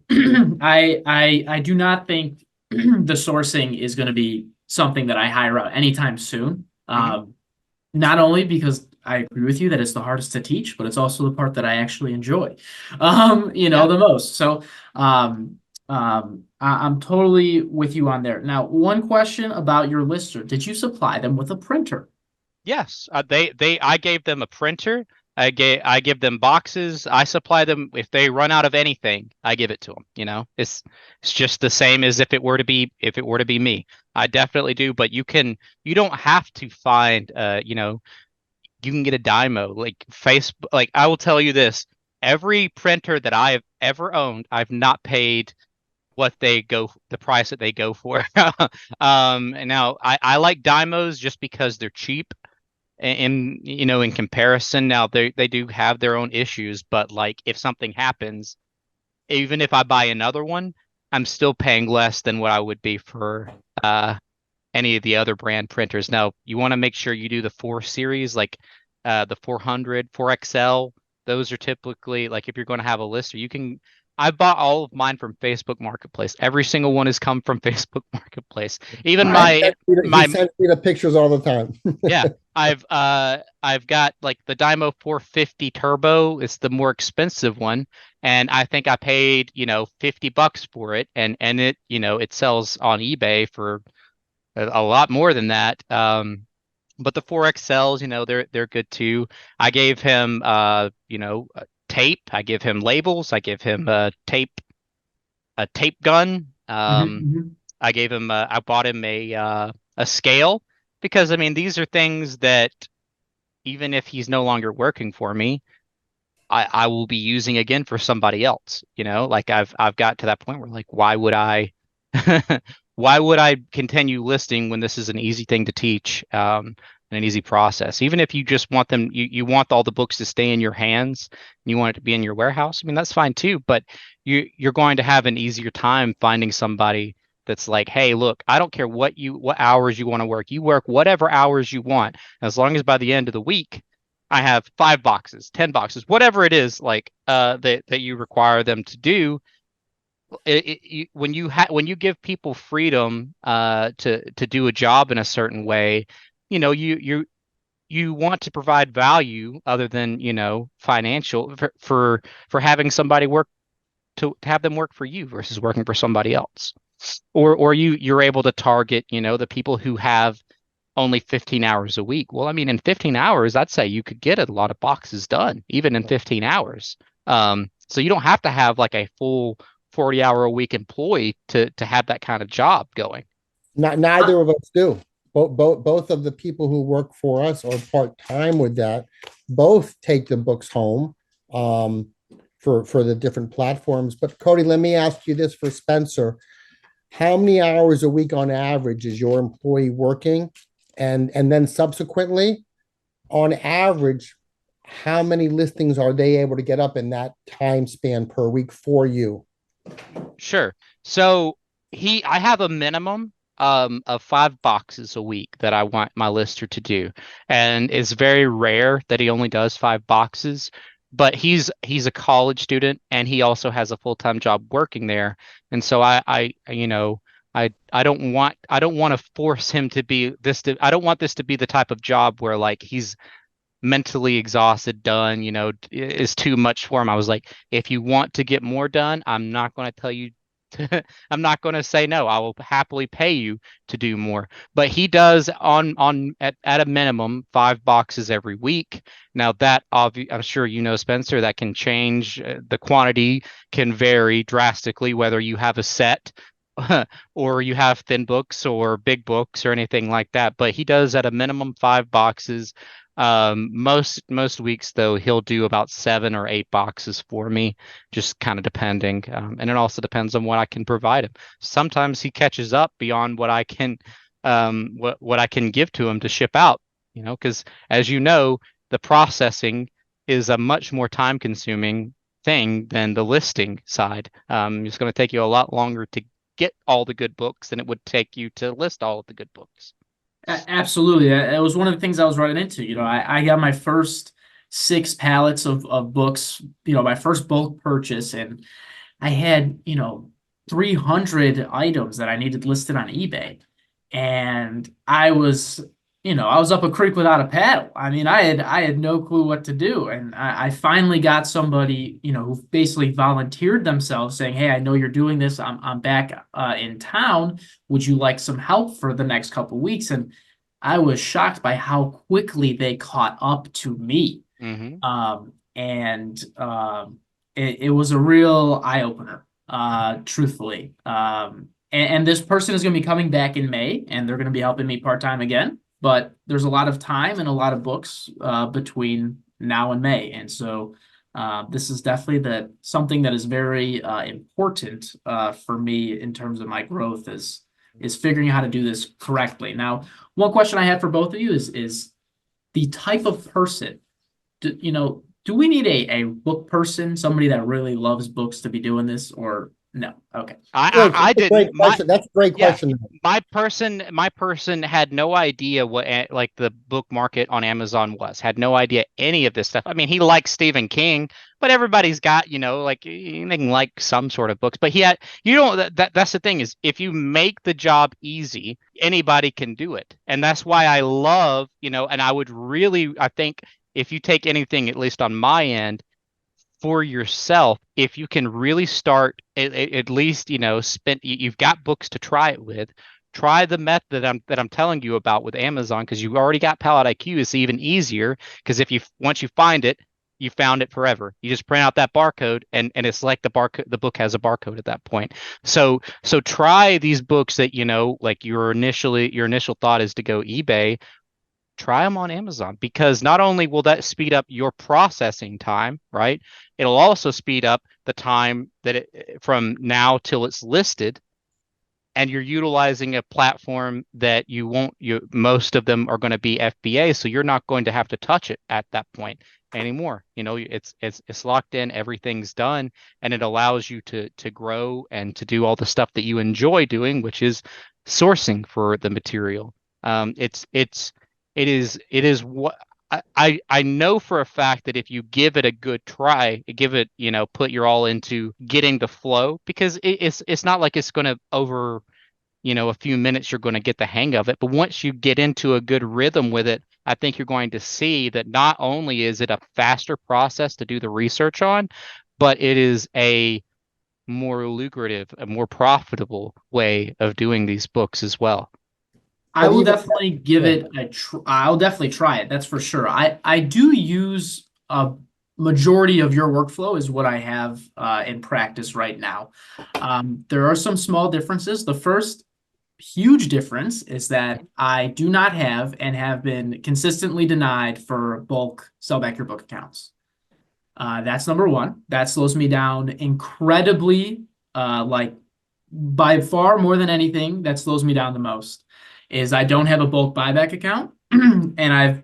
I do not think the sourcing is going to be something that I hire out anytime soon. Hmm. Not only because I agree with you that it's the hardest to teach, but it's also the part that I actually enjoy, Yeah. the most. So, I'm totally with you on there. Now, one question about your lister: did you supply them with a printer? Yes, I gave them a printer. I give them boxes. I supply them if they run out of anything. I give it to them. It's just the same as if it were to be me. I definitely do. But you don't have to find you can get a Dymo like Facebook. Like I will tell you this: every printer that I have ever owned, I've not paid the price that they go for. And now I like Dymos just because they're cheap in comparison. Now they do have their own issues, but like if something happens, even if I buy another one, I'm still paying less than what I would be for any of the other brand printers. Now you want to make sure you do the 4 series, like the 400 4XL. Those are typically, like, if you're going to have a lister, you can. I bought all of mine from Facebook Marketplace. Every single one has come from Facebook Marketplace. Even I He my sends me the pictures all the time. yeah, I've got like the Dymo 450 Turbo. It's the more expensive one, and I think I paid, $50 for it, and it sells on eBay for a lot more than that. But the 4XLs, they're good too. I gave him tape. I give him labels. I give him a tape gun. Mhm, mhm. I bought him a scale, because I mean these are things that even if he's no longer working for me, I will be using again for somebody else. Like I've got to that point where, like, why would I why would I continue listing when this is an easy thing to teach, and an easy process? Even if you just want you want all the books to stay in your hands and you want it to be in your warehouse, I mean that's fine too. But you're going to have an easier time finding somebody that's like, hey, look, I don't care what hours you want to work. You work whatever hours you want, as long as by the end of the week I have 5 boxes, 10 boxes, whatever it is, like that you require them to do. When you give people freedom to do a job in a certain way, you want to provide value other than financial, for having somebody work to have them work for you versus working for somebody else. Or you're able to target the people who have only 15 hours a week. Well, I mean, in 15 hours, I'd say you could get a lot of boxes done, even in 15 hours. So you don't have to have like a full 40-hour a week employee to have that kind of job going. Neither of us do. Both of the people who work for us are part-time with that. Both take the books home for the different platforms. But Koty, let me ask you this for Spencer. How many hours a week on average is your employee working? And then subsequently, on average, how many listings are they able to get up in that time span per week for you? Sure. So I have a minimum of 5 boxes a week that I want my lister to do, and it's very rare that he only does 5 boxes. But he's a college student, and he also has a full-time job working there, and so I don't want to force him to be this. I don't want this to be the type of job where like he's mentally exhausted, done, is too much for him. I was like, if you want to get more done, I'm not going to tell you I'm not going to say no. I will happily pay you to do more. But he does at a minimum 5 boxes every week. Now I'm sure Spencer, that can change. The quantity can vary drastically whether you have a set or you have thin books or big books or anything like that. But he does at a minimum 5 boxes. Most weeks though, he'll do about 7 or 8 boxes for me, just kind of depending. And it also depends on what I can provide him. Sometimes he catches up beyond what I can give to him to ship out. Because as you know, the processing is a much more time consuming thing than the listing side. It's going to take you a lot longer to get all the good books than it would take you to list all of the good books. Absolutely. It was one of the things I was running into. I got my first 6 pallets of books, my first bulk purchase, and I had, 300 items that I needed listed on eBay. And I was up a creek without a paddle. I mean, I had no clue what to do. And I finally got somebody, who basically volunteered themselves saying, "Hey, I know you're doing this. I'm back in town. Would you like some help for the next couple weeks?" And I was shocked by how quickly they caught up to me. Hmm. And it was a real eye opener, truthfully. And this person is going to be coming back in May, and they're going to be helping me part time again. But there's a lot of time and a lot of books between now and May, and so this is definitely something that is very important for me in terms of my growth is figuring out how to do this correctly. Now, one question I have for both of you is the type of person. Do we need a book person, somebody that really loves books to be doing this, or no? Okay. Good. I That's a great didn't. question. That's a great Yeah, question. my person had no idea what like the book market on Amazon was. Had no idea any of this stuff. I mean, he likes Stephen King, but everybody's got, like they can like some sort of books. But he had, that's the thing is if you make the job easy, anybody can do it. And that's why I love, and I would really, I think if you take anything, at least on my end, for yourself, if you can really start at least, spend you've got books to try it with. Try the method that I'm telling you about with Amazon because you've already got Palette IQ. It's even easier because if you once you find it, you found it forever. You just print out that barcode and it's like the book has a barcode at that point. So try these books that like your initial thought is to go eBay. Try them on Amazon because not only will that speed up your processing time, right? It'll also speed up the time that from now till it's listed, and you're utilizing a platform that most of them are going to be FBA, so you're not going to have to touch it at that point anymore. It's locked in, everything's done, and it allows you to grow and to do all the stuff that you enjoy doing, which is sourcing for the material. It is what I know for a fact that if you give it a good try, give it, put your all into getting the flow, because it's not like it's going to over, a few minutes you're going to get the hang of it. But once you get into a good rhythm with it, I think you're going to see that not only is it a faster process to do the research on, but it is a more lucrative, a more profitable way of doing these books as well. I But will even, definitely give yeah, it I'll definitely try it. That's for sure. I do use a majority of your workflow is what I have in practice right now. There are some small differences. The first huge difference is that I do not have and have been consistently denied for bulk sell back your book accounts. That's number one. That slows me down incredibly, like by far more than anything, that slows me down the most is I don't have a bulk buyback account and I've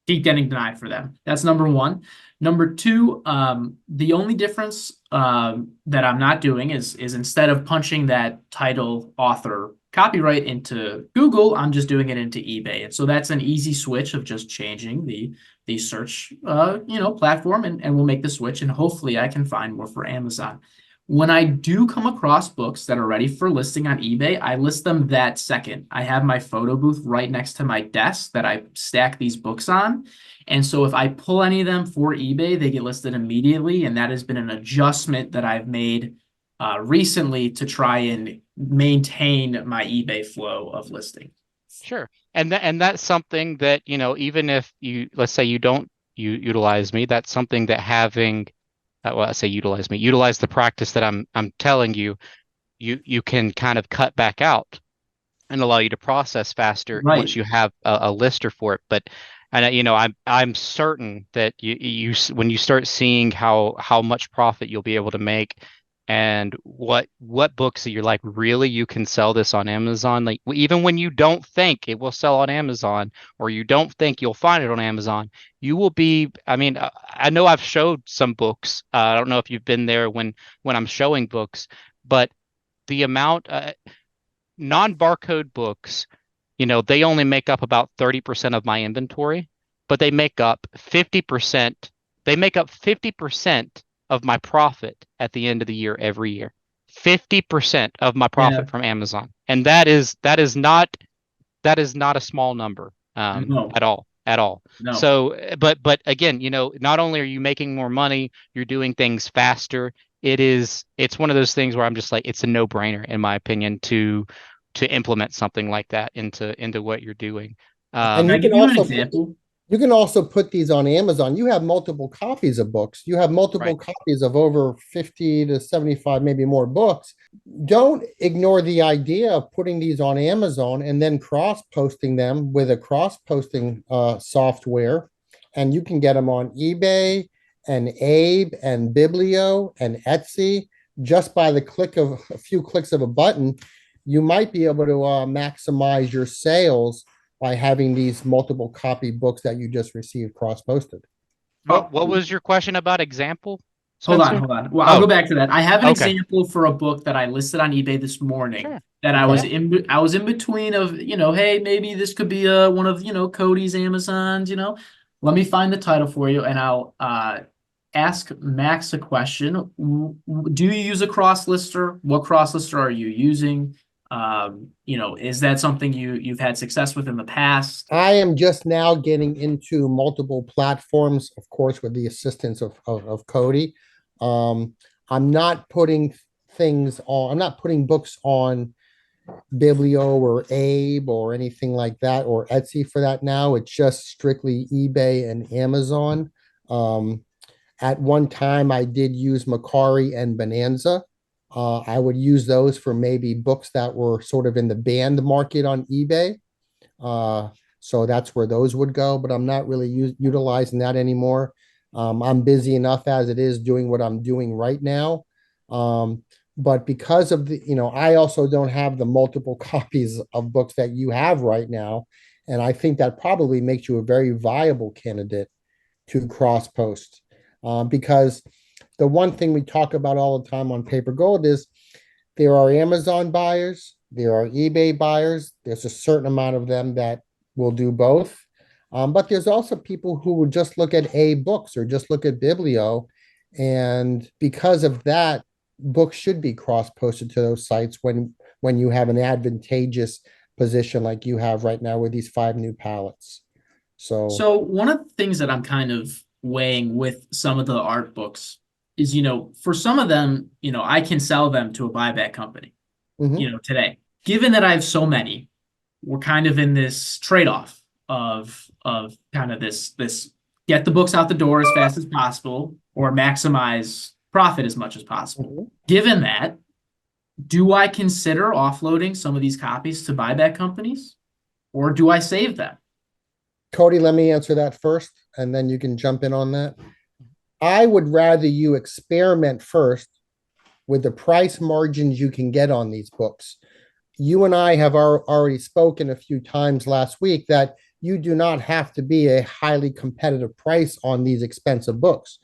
keep getting denied for them. That's number one. Number two, the only difference that I'm not doing is instead of punching that title, author, copyright into Google, I'm just doing it into eBay. And so that's an easy switch of just changing the search platform, and we'll make the switch, and hopefully I can find more for Amazon. When I do come across books that are ready for listing on eBay, I list them that second. I have my photo booth right next to my desk that I stack these books on. And so if I pull any of them for eBay, they get listed immediately. And that has been an adjustment that I've made recently to try and maintain my eBay flow of listing. Sure. And that's something that, even if let's say you don't utilize me, that's something that having, well, I say utilize the practice that I'm telling you, you can kind of cut back out and allow you to process faster once Right. you have a lister for it. But and I'm certain that when you start seeing how much profit you'll be able to make and what books that you're like, really, you can sell this on Amazon, like even when you don't think it will sell on Amazon or you don't think you'll find it on Amazon, you will be. I mean, I know I've showed some books. I don't know if you've been there when I'm showing books, but the amount non-barcode books They only make up about 30% of my inventory, but they make up 50%. They make up 50% of my profit at the end of the year every year. 50% of my Yeah. profit from Amazon. And that is not a small number No, at all. no. So, but again, not only are you making more money, you're doing things faster. It's one of those things where I'm just like, it's a no-brainer in my opinion to implement something like that into what you're doing. And Can I you give can you an also put example? you can also put these on Amazon. You have multiple copies of books. You have multiple Right. copies of over 50 to 75, maybe more books. Don't ignore the idea of putting these on Amazon and then cross-posting them with a cross-posting software. And you can get them on eBay and Abe and Biblio and Etsy just by the click of a few clicks of a button. You might be able to maximize your sales by having these multiple copy books that you just received cross posted. What was your question about example, Hold on, Spencer? hold on. Well, I'll go Oh, back to that. I have an okay. example for a book that I listed on eBay this morning Sure. that Okay. I was in between of, hey, maybe this could be one of, Cody's Amazons. Let me find the title for you and I'll ask Max a question. Do you use a cross lister? What cross lister are you using? Is that something you've had success with in the past? I am just now getting into multiple platforms, of course, with the assistance of Koty. Um, I'm not putting I'm not putting books on Biblio or Abe or anything like that, or Etsy for that now. It's just strictly eBay and Amazon. Um, At one time, I did use Macari and Bonanza. I would use those for maybe books that were sort of in the banned market on eBay. Uh, so that's where those would go, but I'm not really utilizing that anymore. I'm busy enough as it is doing what I'm doing right now. But because of I also don't have the multiple copies of books that you have right now. And I think that probably makes you a very viable candidate to cross post. Because the one thing we talk about all the time on Paper Gold is there are Amazon buyers, there are eBay buyers. There's a certain amount of them that will do both. But there's also people who will just look at A books or just look at Biblio. And because of that, books should be cross-posted to those sites when you have an advantageous position like you have right now with these 5 new pallets. So, So one of the things that I'm kind of weighing with some of the art books is, for some of them, I can sell them to a buyback company, mhm. today. Given that I have so many, we're kind of in this trade-off of kind of this get the books out the door as fast as possible or maximize profit as much as possible. Mhm. Given that, do I consider offloading some of these copies to buyback companies or do I save them? Cody, let me answer that first, and then you can jump in on that. I would rather you experiment first with the price margins you can get on these books. You and I have already spoken a few times last week that you do not have to be a highly competitive price on these expensive books.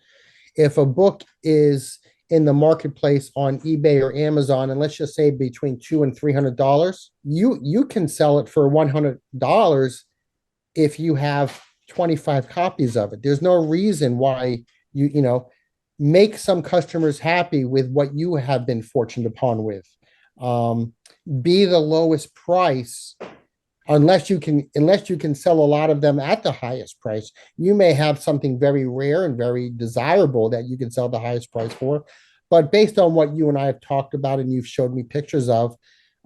If a book is in the marketplace on eBay or Amazon, and let's just say between $200 and $300, you can sell it for $100 if you have 25 copies of it. There's no reason why make some customers happy with what you have been fortunate upon with. Um, be the lowest price unless you can sell a lot of them at the highest price. You may have something very rare and very desirable that you can sell the highest price for. But based on what you and I have talked about and you've showed me pictures of,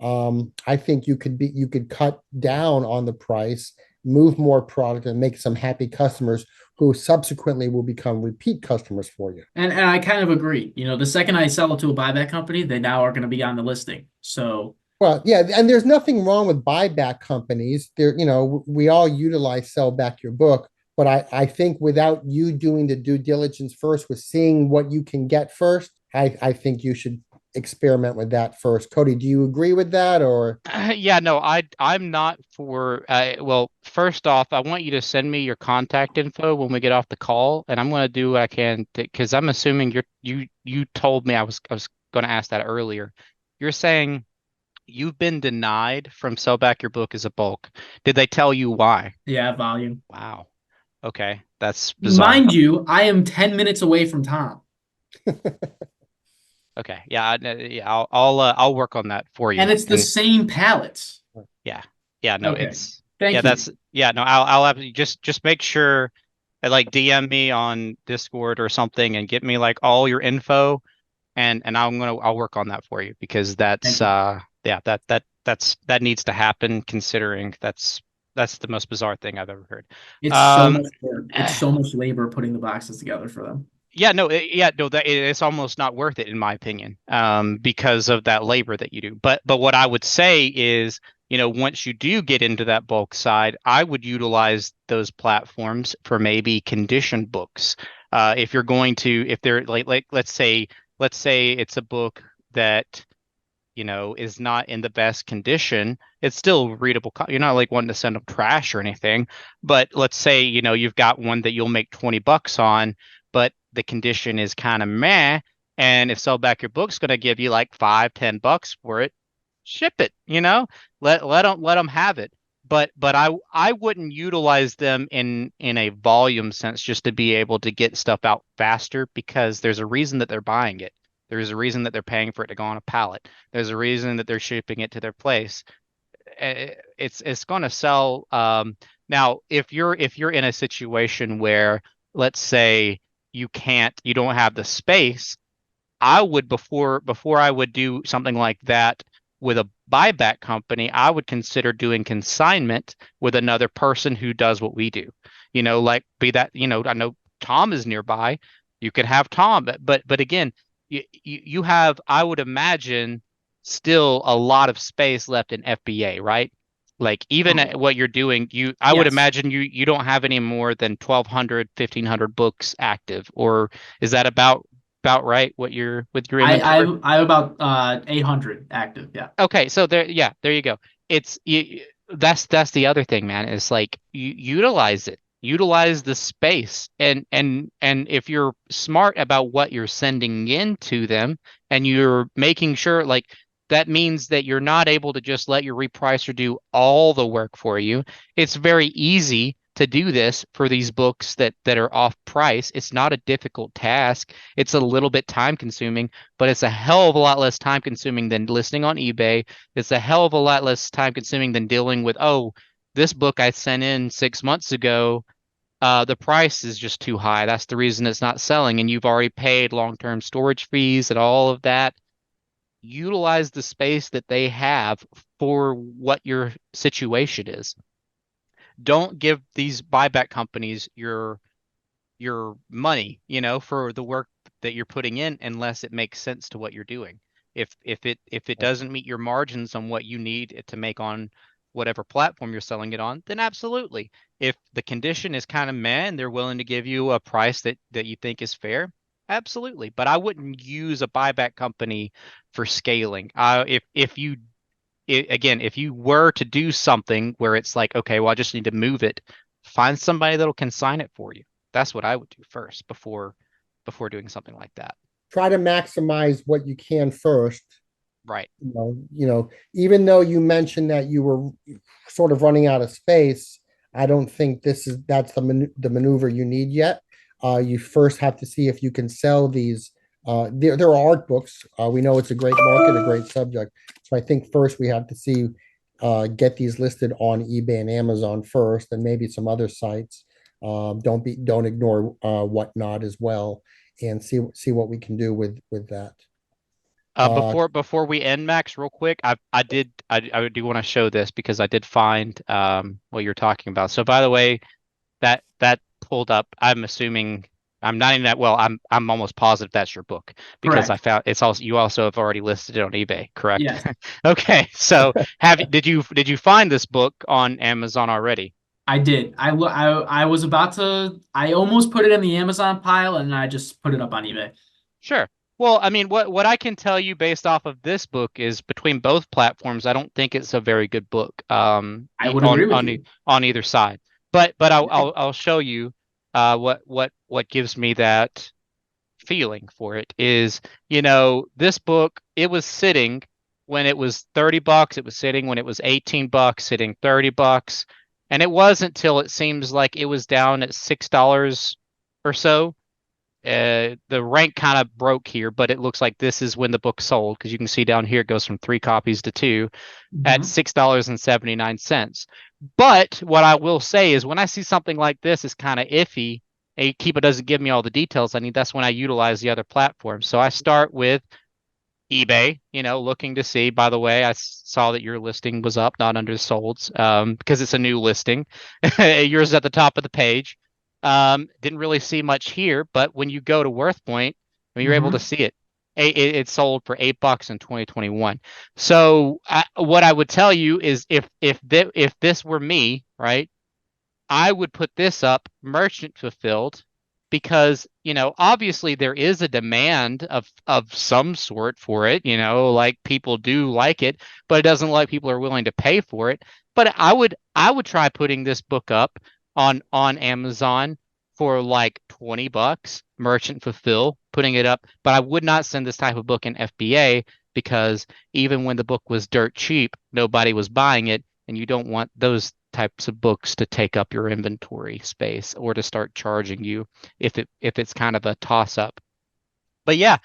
I think you could cut down on the price, move more product, and make some happy customers who subsequently will become repeat customers for you. And I kind of agree. The second I sell it to a buyback company, they now are going to be on the listing. So Well, yeah, and there's nothing wrong with buyback companies. We all utilize sell back your book, but I think without you doing the due diligence first with seeing what you can get first, I think you should experiment with that first. Cody, do you agree with that or? Yeah, no, I'm not for well, first off, I want you to send me your contact info when we get off the call, and I'm going to do what I can because I'm assuming you told me I was going to ask that earlier. You're saying you've been denied from Sell Back Your Book as a bulk. Did they tell you why? Yeah, volume. Wow. Okay, that's bizarre. Mind you, I am 10 minutes away from Tom. Okay, yeah, yeah, I'll work on that for And you. it's the And same pallets. yeah, yeah, no, Okay. it's yeah, Thank you. that's yeah, no, I'll have just make sure, like DM me on Discord or something and get me like all your info, and I'll work on that for you because Thank that's you. yeah, that needs to happen considering that's the most bizarre thing I've ever heard. It's so Um, much work. It's so much labor putting the boxes together for them. Yeah, no, yeah, no, it's almost not worth it in my opinion, because of that labor that you do. But what I would say is, once you do get into that bulk side, I would utilize those platforms for maybe conditioned books. If you're going to, if they're like let's say it's a book that is not in the best condition, it's still readable. You're not like wanting to send them trash or anything, but let's say, you've got one that you'll make 20 bucks on, but the condition is kind of meh. And if Sell Back Your Book's going to give you like 5, 10 bucks for it, ship it, let them have it. But I wouldn't utilize them in a volume sense just to be able to get stuff out faster because there's a reason that they're buying it. There's a reason that they're paying for it to go on a pallet. There's a reason that they're shipping it to their place. It's going to sell. Now, if you're in a situation where, let's say, you don't have the space, I would before I would do something like that with a buyback company, I would consider doing consignment with another person who does what we do. Like be that, I know Tom is nearby. You could have Tom, but again, you have, I would imagine, still a lot of space left in FBA, right? Like even at Oh, what you're doing, I would yes. imagine you don't have any more than 1,200, 1,500 books active, or is that about right what you're with your I inventory? I I have about 800 active. Yeah. Okay, so there, yeah, there you go. It's you, that's the other thing, man. Is like you utilize it, utilize the space, and if you're smart about what you're sending into them, and you're making sure, like that means that you're not able to just let your repricer do all the work for you. It's very easy to do this for these books that are off price. It's not a difficult task. It's a little bit time consuming, but it's a hell of a lot less time consuming than listing on eBay. It's a hell of a lot less time consuming than dealing with, oh, this book I sent in 6 months ago, the price is just too high. That's the reason it's not selling. And you've already paid long-term storage fees and all of that. Utilize the space that they have for what your situation is. Don't give these buyback companies your money, for the work that you're putting in unless it makes sense to what you're doing. If it doesn't meet your margins on what you need it to make on whatever platform you're selling it on, then absolutely. If the condition is kind of meh and they're willing to give you a price that you think is fair, absolutely. But I wouldn't use a buyback company for scaling. If you again, if you were to do something where it's like, okay, well, I just need to move it, find somebody that'll consign it for you. That's what I would do first before doing something like that. Try to maximize what you can first. Right. Even though you mentioned that you were sort of running out of space, I don't think that's the maneuver you need yet. You first have to see if you can sell these. There are art books. We know it's a great market, a great subject. So I think first we have to see get these listed on eBay and Amazon first, and maybe some other sites. Don't ignore whatnot as well, and see what we can do with that. Uh, Before we end, Max, real quick, I do want to show this because I did find what you're talking about. So by the way, that pulled up. I'm assuming I'm not even that well. I'm almost positive that's your book because I Correct. found it's also you also have already listed it on eBay, correct? Yes. Okay, so did you find this book on Amazon already? I did. I was about to. I almost put it in the Amazon pile, and I just put it up on eBay. Sure. Well, I mean, what I can tell you based off of this book is between both platforms, I don't think it's a very good book I would agree with you. on either side. But I'll show you what gives me that feeling for it is, this book, it was sitting. when it was $30, it was sitting. When it was $18, sitting $30. And it wasn't till it seems like it was down at $6 or so. The rank kind of broke here, but it looks like this is when the book sold, because you can see down here it goes from 3 copies to 2 at Mhm. $6.79. But what I will say is when I see something like this is kind of iffy, and Keepa doesn't give me all the details I need, that's when I utilize the other platforms. So I start with eBay, looking to see, by the way, saw that your listing was up, not under solds, because it's a new listing. Yours is at the top of the page. Didn't really see much here, but when you go to WorthPoint, I mean, you're able to Mhm. see it. It sold for $8 in 2021. So what I would tell you is if this were me, right? I would put this up merchant fulfilled because, obviously there is a demand of some sort for it, like people do like it, but it doesn't like people are willing to pay for it. But I would try putting this book up on Amazon for like $20, merchant fulfill, putting it up, but I would not send this type of book in FBA because even when the book was dirt cheap, nobody was buying it, and you don't want those types of books to take up your inventory space or to start charging you if it's kind of a toss up. But yeah,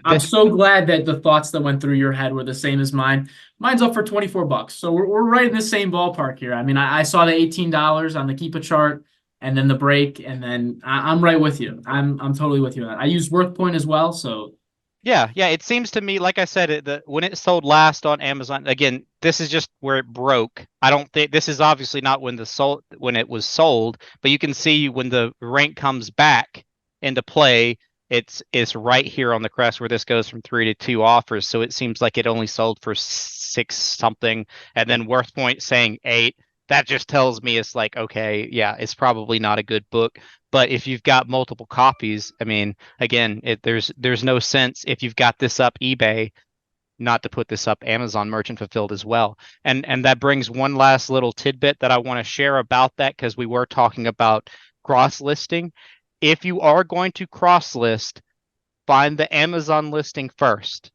I'm so glad that the thoughts that went through your head were the same as mine. Mine's up for $24. So we're right in the same ballpark here. I mean, I saw the $18 on the Keepa chart and then the break, and then I'm right with you. I'm totally with you on that. I use WorthPoint as well, so yeah, it seems to me, like I said, when it sold last on Amazon, again, this is just where it broke. I don't think this is obviously not when it was sold, but you can see when the rank comes back into play, it's right here on the crest where this goes from 3 to 2 offers. So it seems like it only sold for 6 something, and then WorthPoint saying 8. That just tells me it's like, okay, yeah, it's probably not a good book. But if you've got multiple copies, I mean, again, there's no sense if you've got this up eBay not to put this up Amazon merchant fulfilled as well. And that brings one last little tidbit that I want to share about that, because we were talking about cross listing. If you are going to cross list, find the Amazon listing first.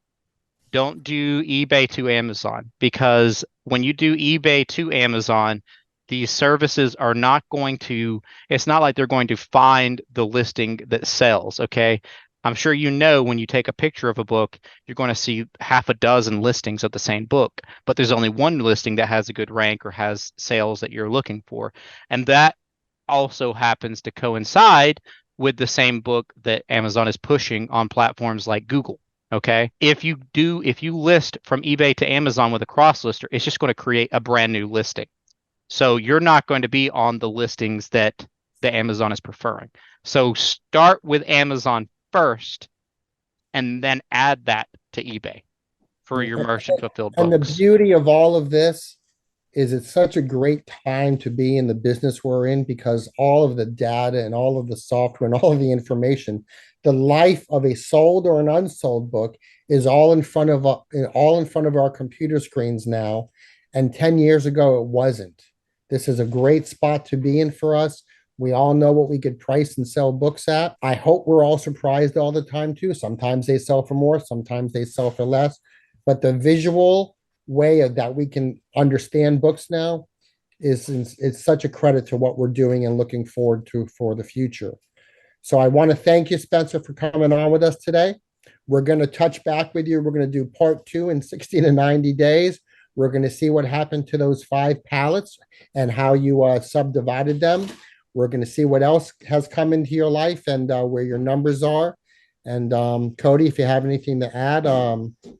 Don't do eBay to Amazon, because when you do eBay to Amazon, these services are not going to, it's not like they're going to find the listing that sells, okay? I'm sure when you take a picture of a book, you're going to see half a dozen listings of the same book, but there's only one listing that has a good rank or has sales that you're looking for. And that also happens to coincide with the same book that Amazon is pushing on platforms like Google. Okay. If you list from eBay to Amazon with a cross lister, it's just going to create a brand new listing. So you're not going to be on the listings that the Amazon is preferring. So start with Amazon first and then add that to eBay for your merchant fulfilled And the books. beauty of all of this is it's such a great time to be in the business we're in because all of the data and all of the software and all of the information, the life of a sold or an unsold book is all in front of our computer screens now. And 10 years ago, it wasn't. This is a great spot to be in for us. We all know what we could price and sell books at. I hope we're all surprised all the time too. Sometimes they sell for more, sometimes they sell for less. But the visual way of that we can understand books now is it's such a credit to what we're doing and looking forward to for the future. So I want to thank you, Spencer, for coming on with us today. We're going to touch back with you. We're going to do part 2 in 60 to 90 days. We're going to see what happened to those 5 pallets and how you subdivided them. We're going to see what else has come into your life and where your numbers are. And Koty, if you have anything to add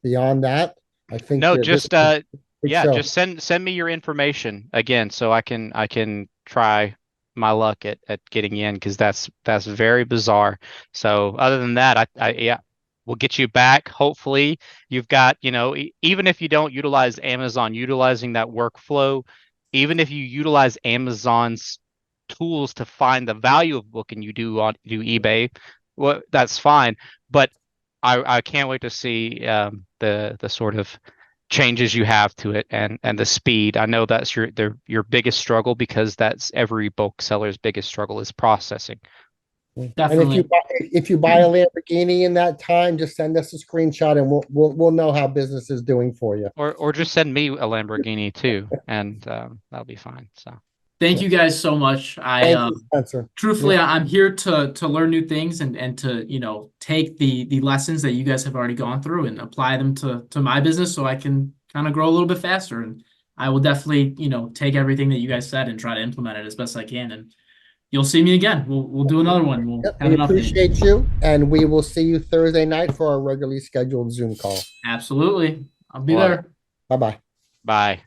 beyond that, I think No, this just is a big yeah, show. just send me your information again so I can try my luck at getting in, because that's very bizarre. So other than that, yeah, we'll get you back. Hopefully you've got, even if you don't utilize Amazon, utilizing that workflow, even if you utilize Amazon's tools to find the value of book and you do eBay, well, that's fine. But I can't wait to see the sort of changes you have to it and the speed. I know that's your biggest struggle, because that's every bulk seller's biggest struggle is processing. And if Definitely. you buy a Lamborghini in that time, just send us a screenshot and we'll know how business is doing for you. Or just send me a Lamborghini too, and that'll be fine. So Thank you guys so much. Thank you, Spencer. Truthfully, I'm here to learn new things and to, take the lessons that you guys have already gone through and apply them to my business so I can kind of grow a little bit faster. And I will definitely, take everything that you guys said and try to implement it as best I can. And you'll see me again. We'll do another one. We'll Yep, have we an update. appreciate you, and we will see you Thursday night for our regularly scheduled Zoom call. Absolutely. I'll be Love there. it. Bye-bye. bye.